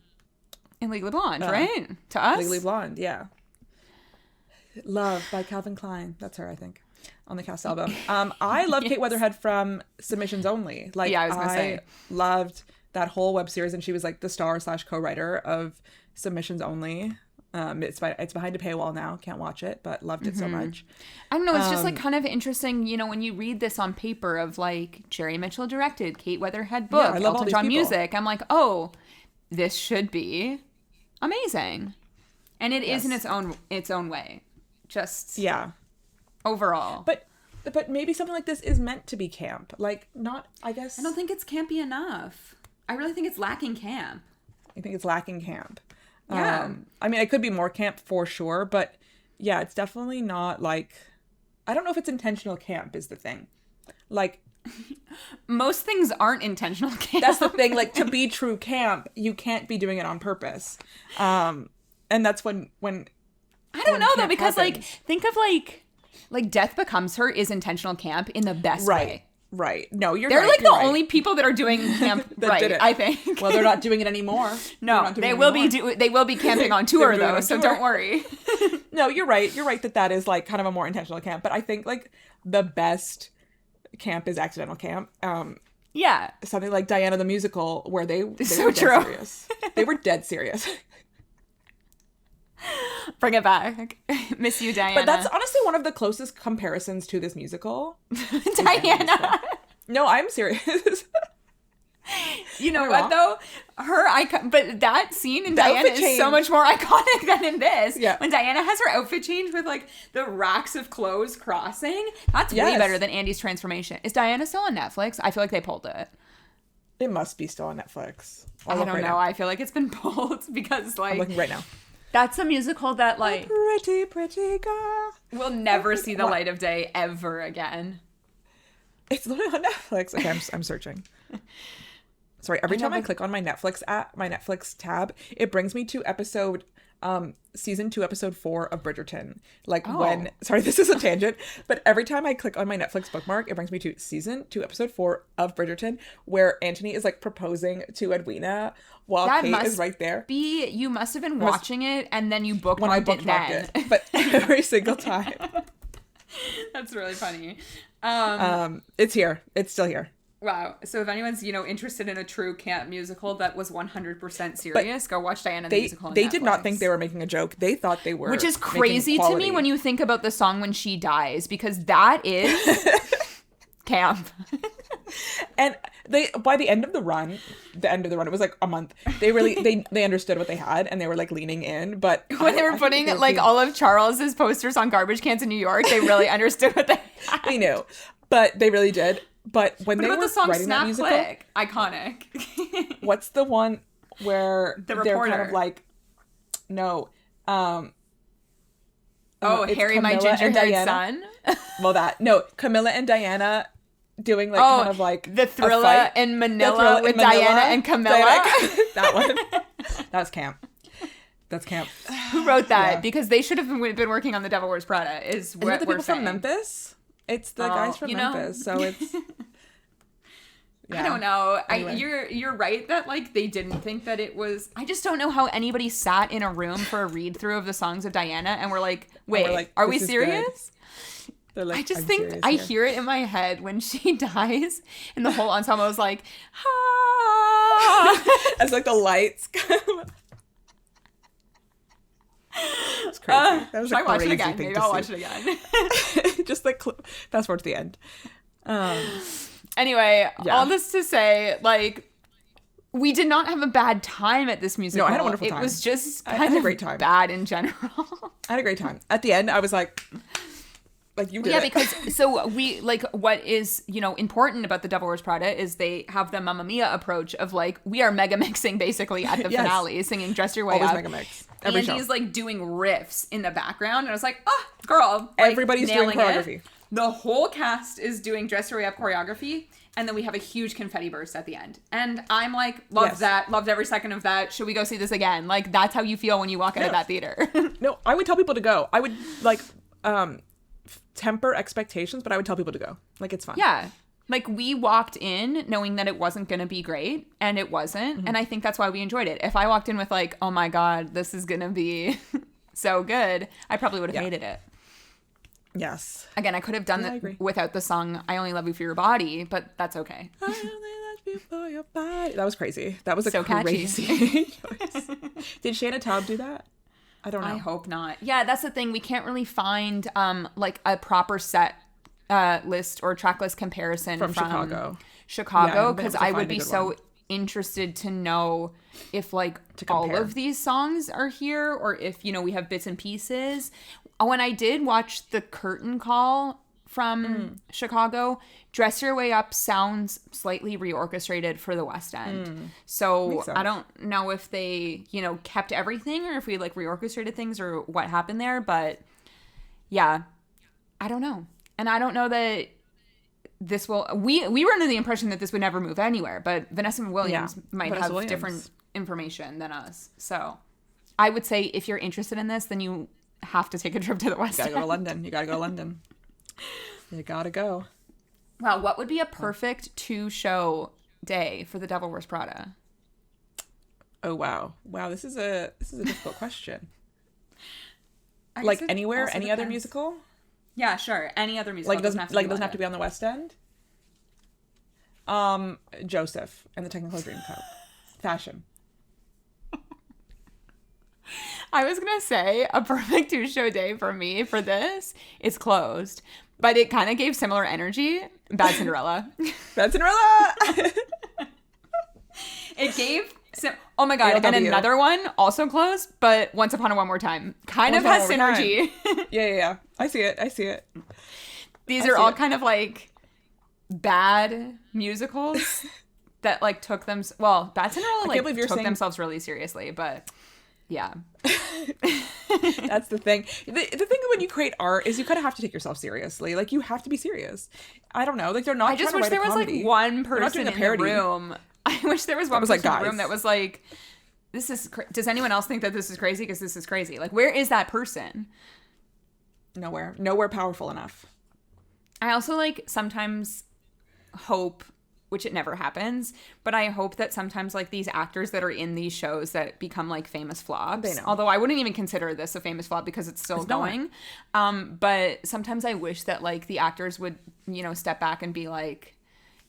Legally Blonde, right? To us? Legally Blonde, yeah. Love by Calvin Klein. That's her, I think, on the cast album. I love Kate Weatherhead from Submissions Only. Like, yeah, I was going to say. Loved that whole web series, and she was like the star / co-writer of Submissions Only. It's behind a paywall now, can't watch it, but loved it so much. I don't know, it's just like kind of interesting, when you read this on paper of like Jerry Mitchell directed, Kate Weatherhead book, Elton John music, I'm like, oh, this should be amazing. And it is in its own way. Just overall. But maybe something like this is meant to be camp. Like, not, I guess. I don't think it's campy enough. I really think it's lacking camp. I think it's lacking camp. Yeah. I mean, it could be more camp for sure, but yeah, it's definitely not like, I don't know if it's intentional camp is the thing. Like, most things aren't intentional camp. That's the thing. Like, to be true camp, you can't be doing it on purpose. And that's when I don't know though, because happens. Like, think of like Death Becomes Her is intentional camp in the best way. Right. No, they're right. Like the only people that are doing camp right, I think. Well, they're not doing it anymore. No, they will be camping on tour though, so don't worry. No, you're right. You're right that is like kind of a more intentional camp, but I think like the best camp is accidental camp. Yeah. Something like Diana the Musical where they were so dead true. Serious. They were dead serious. Bring it back. Miss you, Diana. But that's honestly one of the closest comparisons to this musical. Diana. No, I'm serious. You know what, though? But that scene in Diana is so much more iconic than in this. Yeah. When Diana has her outfit change with, like, the racks of clothes crossing, that's way better than Andy's transformation. Is Diana still on Netflix? I feel like they pulled it. It must be still on Netflix. I don't know. Now. I feel like it's been pulled because, like... I'm looking right now. That's a musical that, like... A pretty, pretty girl. Will never see the light of day ever again. It's literally on Netflix. Okay, I'm searching. Sorry, every time I click on my Netflix tab, it brings me to episode season 2, episode 4 of Bridgerton. Sorry, this is a tangent, but every time I click on my Netflix bookmark, it brings me to season 2, episode 4 of Bridgerton, where Anthony is like proposing to Edwina while Kate is right there. You must have been watching it and then you bookmarked it then. But every single time. That's really funny. It's here. It's still here. Wow. So if anyone's, interested in a true camp musical that was 100% serious, go watch Diana the Musical on They Netflix. did not think they were making a joke. They thought they were. Which is crazy to me when you think about the song When She Dies, because that is camp. And they, by the end of the run, it was like a month. They really, they understood what they had and they were like leaning in. But when they were putting all of Charles's posters on garbage cans in New York, they really understood what they had. They knew, but they really did. But when they were the song writing Snap that musical, Click, iconic. What's the one where they're kind of like, no, Harry, Camilla, my ginger-haired son. Camilla and Diana doing kind of like the Thriller in Manila with Diana and Camilla. That one. That was camp. That's camp. Who wrote that? Yeah. Because they should have been working on The Devil Wears Prada. Is what it the we're people saying. From Memphis? It's the guys from Memphis, so it's. Yeah. I don't know. Anyway. You're right that they didn't think that it was. I just don't know how anybody sat in a room for a read through of the songs of Diana and we're like, wait, are we serious? I just think I hear it in my head when she dies, and the whole ensemble is like, ah, as the lights come. It's crazy. That was a crazy watch it again? Maybe I'll watch it again. Just fast forward to the end. Anyway, all this to say, we did not have a bad time at this musical. No, I had a wonderful time. It was just I had a great time. Bad in general. I had a great time. At the end, I was like you did. Yeah, because we what is important about The Devil Wears Prada is they have the Mamma Mia approach of we are mega mixing basically at the finale, singing Dress Your Way Always Up. Mega mix. Andy's doing riffs in the background, and I was like, oh, girl, everybody's doing choreography. It. The whole cast is doing Dress Your Way Up choreography, and then we have a huge confetti burst at the end. And I'm like, loved that, loved every second of that. Should we go see this again? That's how you feel when you walk out of that theater. No, I would tell people to go. I would temper expectations, but I would tell people to go. It's fun. Yeah. We walked in knowing that it wasn't going to be great, and it wasn't. Mm-hmm. And I think that's why we enjoyed it. If I walked in with oh my God, this is going to be so good, I probably would have hated it. Yes. Again, I could have done that without the song I Only Love You For Your Body, but that's okay. I only love you for your body. That was crazy. That was so crazy choice. Did Shanna Taub do that? I don't know. I hope not. Yeah, that's the thing. We can't really find a proper set list or track list comparison from Chicago, because I would be so interested to know if all of these songs are here, or if we have bits and pieces. When I did watch the curtain call from Chicago, Dress Your Way Up sounds slightly reorchestrated for the West End. So I don't know if they kept everything, or if we reorchestrated things, or what happened there, but yeah, I don't know. And I don't know that this will... We were under the impression that this would never move anywhere, but Vanessa Williams might have different information than us. So I would say if you're interested in this, then you have to take a trip to the West End. You gotta go to London. You gotta go. Wow, what would be a perfect 2-show day for The Devil Wears Prada? Oh, wow. This is a difficult question. Anywhere? Any other musical? Yeah, sure. Any other musical. It doesn't have to be on the West End? Joseph and the Technicolor Dreamcoat. Fashion. I was going to say a perfect 2-show day for me for this is Closed, but it kind of gave similar energy. Bad Cinderella. Bad Cinderella! It gave... oh my God. And another one, also Closed, but Once Upon a One More Time. Kind of has synergy. Yeah. I see it. These are all kind of bad musicals that took them... Well, Bad Cinderella took themselves really seriously, but... Yeah. That's the thing. The thing when you create art is you kind of have to take yourself seriously. You have to be serious. I don't know. They're not. I just wish there was one person in the room. I wish there was one person in the room that was does anyone else think that this is crazy? Because this is crazy. Like, where is that person? Nowhere powerful enough. I also, like, sometimes hope, which it never happens, but I hope that sometimes, like, these actors that are in these shows that become, like, famous flops, although I wouldn't even consider this a famous flop because it's still going, but sometimes I wish that, like, the actors would, you know, step back and be like,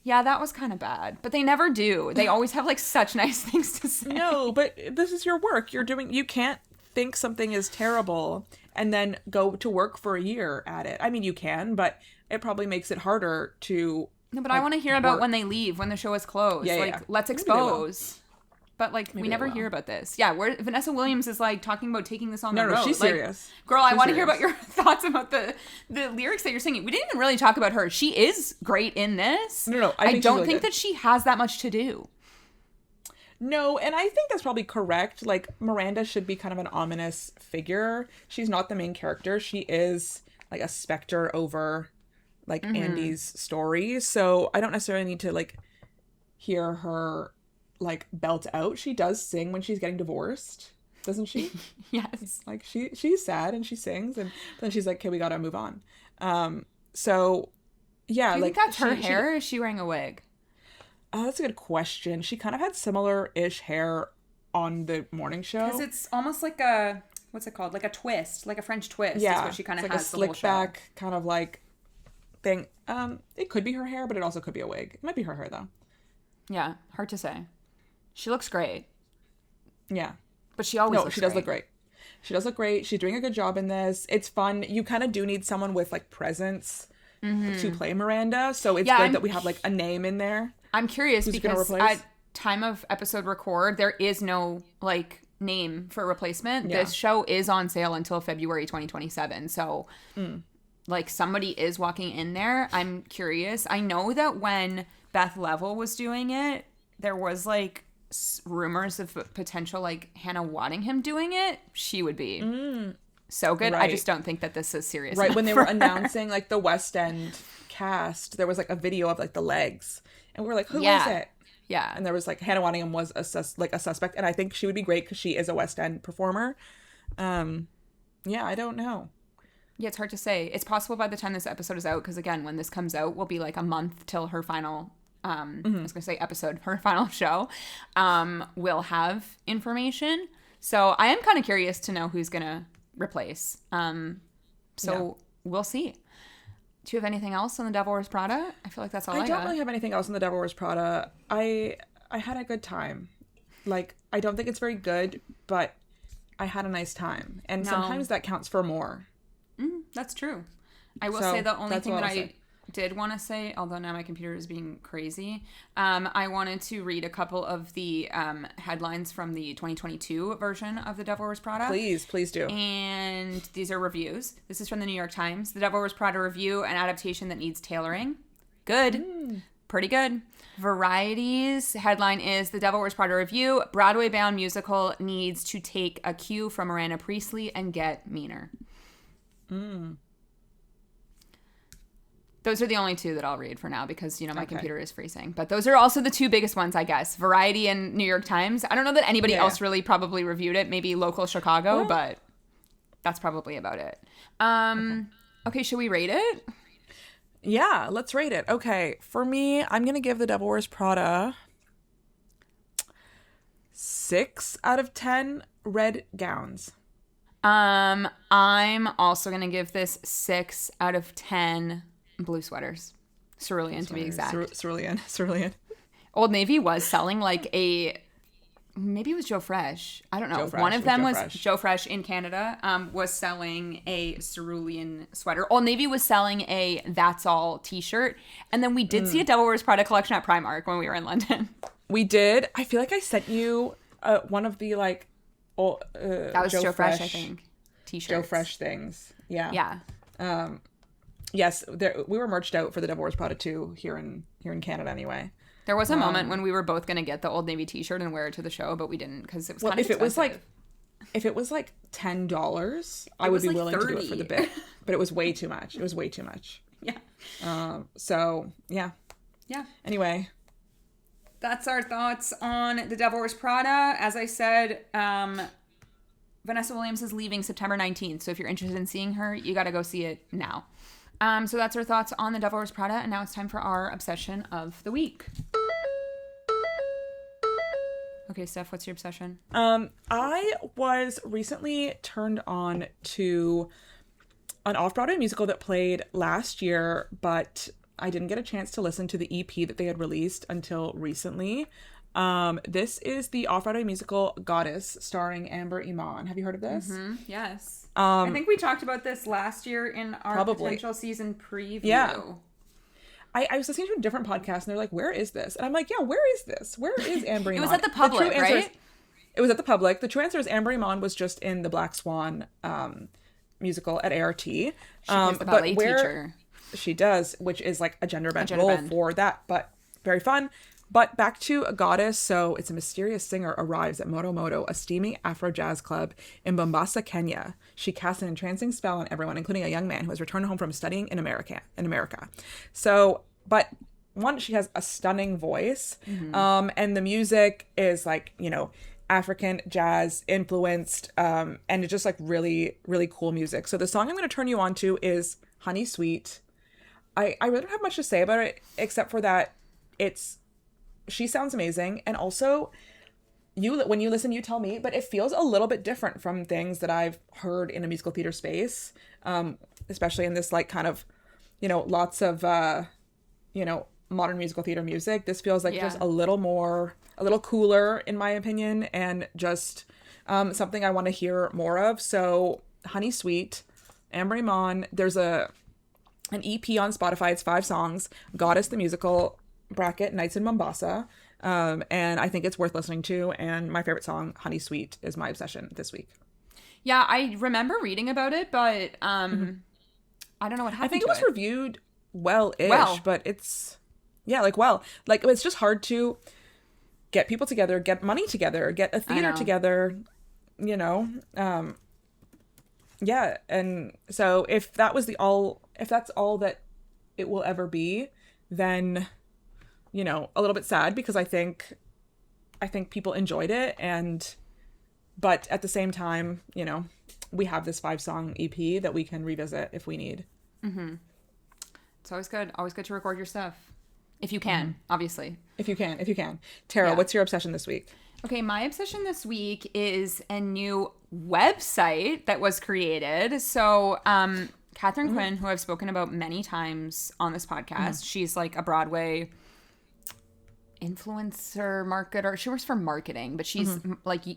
yeah, that was kind of bad, but they never do. They always have, like, such nice things to say. No, but this is your work. You can't think something is terrible and then go to work for a year at it. I mean, you can, but it probably makes it harder to... No, but, like, I want to hear about when they leave, when the show is closed. Yeah. Let's expose. But, like, we never hear about this. Yeah, where Vanessa Williams is, like, talking about taking this on the road. No, she's serious. Girl, I want to hear about your thoughts about the lyrics that you're singing. We didn't even really talk about her. She is great in this. No, I don't think that she has that much to do. No, and I think that's probably correct. Like, Miranda should be kind of an ominous figure. She's not the main character. She is, like, a specter over... like Andy's story. So I don't necessarily need to like hear her like belt out. She does sing when she's getting divorced, doesn't she? Yes. Like she's sad and she sings and then she's like, okay, we gotta move on. So yeah, do you think that's her hair or is she wearing a wig? Oh, that's a good question. She kind of had similar-ish hair on the morning show. Because it's almost like a, what's it called? Like a twist, like a French twist. Yeah. Is what she kind of has, like a slick back kind of like thing. It could be her hair, but it also could be a wig. It might be her hair though. Yeah, hard to say. She looks great. Yeah, but she always looks she does look great. She does look great. She's doing a good job in this. It's fun. You kind of do need someone with like presence to play Miranda, so it's good that we have like a name in there. I'm curious because at time of episode record, there is no like name for replacement. This show is on sale until February 2027, so. Like, somebody is walking in there. I'm curious. I know that when Beth Level was doing it, there was, like, rumors of potential, like, Hannah Waddingham doing it. She would be so good. Right. I just don't think that this is serious. Right, when they were announcing, like, the West End cast, there was, like, a video of, like, the legs. And we were like, who is it? Yeah. And there was, like, Hannah Waddingham was a suspect. And I think she would be great because she is a West End performer. Yeah, I don't know. Yeah, it's hard to say. It's possible by the time this episode is out, because again, when this comes out, will be like a month till her final, I was going to say episode, her final show, will have information. So I am kind of curious to know who's going to replace. We'll see. Do you have anything else on The Devil Wears Prada? I feel like that's all I got. I don't really have anything else on The Devil Wears Prada. I had a good time. Like, I don't think it's very good, but I had a nice time. And sometimes that counts for more. That's true. I will say the only thing that I did want to say, although now my computer is being crazy, I wanted to read a couple of the headlines from the 2022 version of The Devil Wears Prada. Please do. And these are reviews. This is from the New York Times. The Devil Wears Prada review, an adaptation that needs tailoring. Good. Pretty good. Variety's headline is The Devil Wears Prada review, Broadway-bound musical needs to take a cue from Miranda Priestley and get meaner. Those are the only two that I'll read for now because, you know, my computer is freezing. But those are also the two biggest ones, I guess. Variety and New York Times. I don't know that anybody else really probably reviewed it. Maybe local Chicago, but that's probably about it. Okay, should we rate it? Yeah, let's rate it. Okay, for me, I'm going to give The Devil Wears Prada 6 out of 10 red gowns. I'm also going to give this 6 out of 10 blue sweaters. Cerulean, to be exact. Cerulean. Old Navy was selling like maybe it was Joe Fresh. I don't know. One of them was Joe Fresh in Canada was selling a cerulean sweater. Old Navy was selling a That's All t-shirt. And then we did see a Devil Wears Prada collection at Primark when we were in London. We did. I feel like I sent you one of the like that was Joe Fresh, I think. T-shirts. Joe Fresh things. Yeah. Yeah. Yes, we were merched out for the Devil Wears Prada 2 here in Canada anyway. There was a moment when we were both going to get the Old Navy t-shirt and wear it to the show, but we didn't because it was kind of expensive. If it was like $10, I would be willing 30. To do it for the bit. But it was way too much. Yeah. So, yeah. Yeah. Anyway, That's our thoughts on The Devil Wears Prada. As I said, Vanessa Williams is leaving September 19th. So if you're interested in seeing her, you got to go see it now. So that's our thoughts on The Devil Wears Prada. And now it's time for our obsession of the week. Okay, Steph, what's your obsession? I was recently turned on to an off-Broadway musical that played last year, but I didn't get a chance to listen to the EP that they had released until recently. This is the off-Broadway musical Goddess, starring Amber Iman. Have you heard of this? Mm-hmm. Yes. I think we talked about this last year in our potential season preview. Yeah. I was listening to a different podcast, and they're like, where is this? And I'm like, yeah, where is this? Where is Amber Iman? It was at the Public, right? It was at the Public. The true answer is Amber Iman was just in the Black Swan musical at ART. She plays the ballet teacher. She does, which is like a gender bend role for that, but very fun. But back to a goddess. So it's a mysterious singer arrives at Moto Moto, a steaming Afro jazz club in Mombasa, Kenya. She casts an entrancing spell on everyone, including a young man who has returned home from studying in America. So, but one, she has a stunning voice. Mm-hmm. And the music is like, you know, African jazz influenced, and it's just like really, really cool music. So the song I'm going to turn you on to is Honey Sweet. I really don't have much to say about it, except for that she sounds amazing. And also, when you listen, you tell me, but it feels a little bit different from things that I've heard in a musical theater space, especially in this like kind of, you know, lots of, you know, modern musical theater music. This feels like just a little cooler in my opinion, and just something I want to hear more of. So Honey Sweet, Amber Iman. There's an EP on Spotify. It's 5 songs. Goddess the musical, bracket Nights in Mombasa. And I think it's worth listening to. And my favorite song, Honey Sweet, is my obsession this week. Yeah, I remember reading about it, but I don't know what happened. I think it was reviewed well-ish, but it's it's just hard to get people together, get money together, get a theater together, you know. Yeah, and so if that's all that it will ever be, then, you know, a little bit sad, because I think people enjoyed it, but at the same time, you know, we have this 5-song EP that we can revisit if we need. Mm-hmm. It's always good to record your stuff. If you can, obviously. If you can. Tara, what's your obsession this week? Okay, my obsession this week is a new website that was created. So, Catherine Quinn, who I've spoken about many times on this podcast, she's like a Broadway influencer marketer. She works for marketing, but she's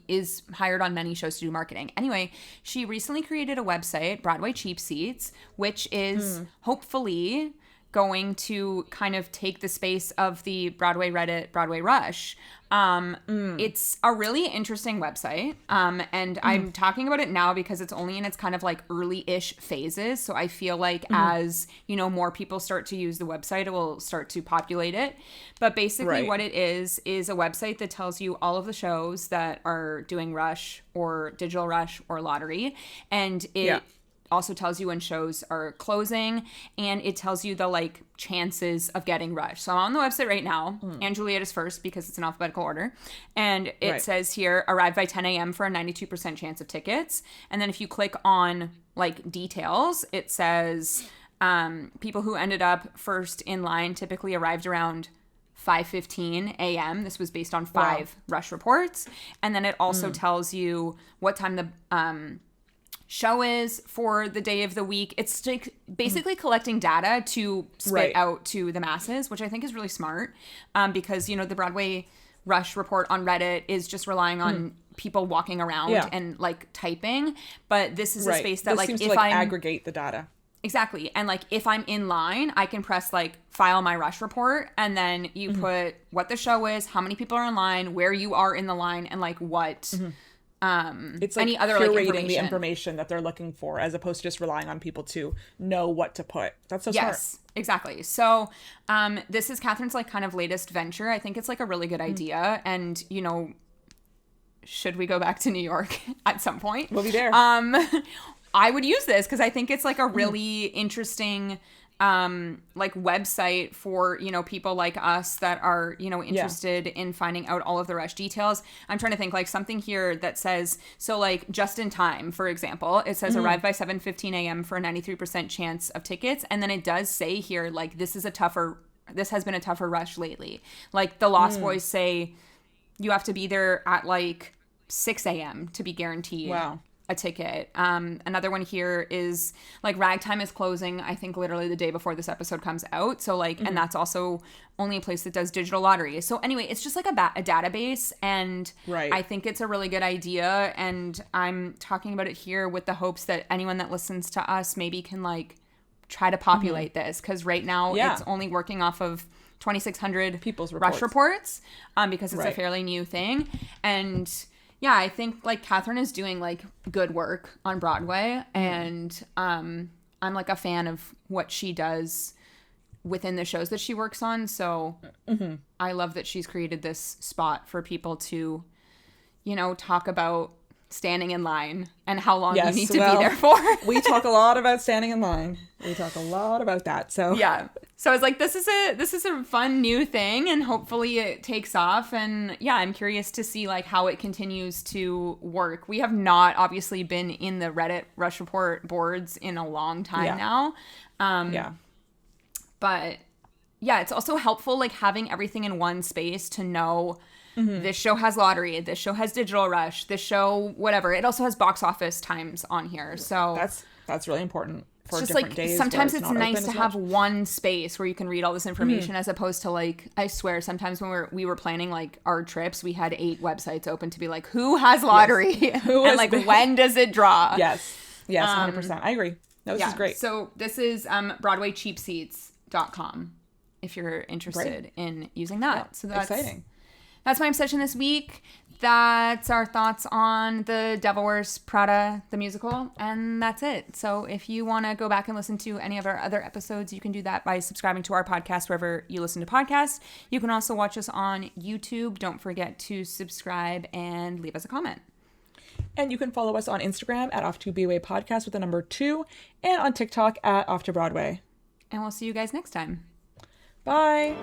is hired on many shows to do marketing. Anyway, she recently created a website, Broadway Cheap Seats, which is hopefully going to kind of take the space of the Broadway Reddit, Broadway Rush. It's a really interesting website. And I'm talking about it now because it's only in its kind of like early-ish phases. So I feel like as, you know, more people start to use the website, it will start to populate it. But basically what it is a website that tells you all of the shows that are doing Rush or Digital Rush or Lottery. And it also tells you when shows are closing, and it tells you the like chances of getting Rush. So I'm on the website right now, and Juliet is first because it's in alphabetical order, and it says here, arrive by 10 a.m. for a 92% chance of tickets. And then if you click on like details, it says people who ended up first in line typically arrived around 5:15 a.m. This was based on 5 Rush reports. And then it also tells you what time the show is for the day of the week. It's like basically collecting data to spit out to the masses, which I think is really smart, because, you know, the Broadway Rush report on Reddit is just relying on people walking around and like typing. But this is a space that this like seems if to, like, I aggregate the data. Exactly. And like if I'm in line, I can press like file my Rush report, and then you put what the show is, how many people are in line, where you are in the line, and like what it's like any other curating the information that they're looking for, as opposed to just relying on people to know what to put. That's so smart. Yes, exactly. So this is Catherine's like kind of latest venture. I think it's like a really good idea, and you know, should we go back to New York at some point? We'll be there. I would use this because I think it's like a really interesting like website for, you know, people like us that are, you know, interested in finding out all of the rush details. I'm trying to think like something here that says, so like just in time, for example, it says arrive by 7:15 a.m. for a 93% chance of tickets. And then it does say here, like, this has been a tougher rush lately. Like the Lost Boys say you have to be there at like 6 a.m. to be guaranteed a ticket. Another one here is like Ragtime is closing, I think literally the day before this episode comes out. So like, and that's also only a place that does digital lottery. So anyway, it's just like a database, and I think it's a really good idea. And I'm talking about it here with the hopes that anyone that listens to us maybe can like try to populate this, because right now it's only working off of 2,600 people's rush reports, because it's a fairly new thing. And yeah, I think like Catherine is doing like good work on Broadway, and I'm like a fan of what she does within the shows that she works on. So I love that she's created this spot for people to, you know, talk about standing in line and how long you need to be there for. We talk a lot about standing in line. We talk a lot about that. So yeah. So I was like, this is a fun new thing, and hopefully it takes off. And yeah, I'm curious to see like how it continues to work. We have not obviously been in the Reddit Rush Report boards in a long time now. But yeah, it's also helpful like having everything in one space to know this show has lottery, this show has digital rush, this show whatever. It also has box office times on here. So that's really important. For just different like days sometimes it's nice to have one space where you can read all this information, as opposed to like, I swear sometimes when we were planning like our trips, we had 8 websites open to be like, who has lottery and like when does it draw? Yes 100%. I agree. No, this is great. So this is BroadwayCheapSeats.com if you're interested in using that. So that's exciting. That's my obsession this week. That's our thoughts on the Devil Wears Prada, the musical, and that's it. So if you want to go back and listen to any of our other episodes, you can do that by subscribing to our podcast wherever you listen to podcasts. You can also watch us on YouTube. Don't forget to subscribe and leave us a comment. And you can follow us on Instagram at Off2BWay Podcast with the number 2, and on TikTok at Off to Broadway. And we'll see you guys next time. Bye.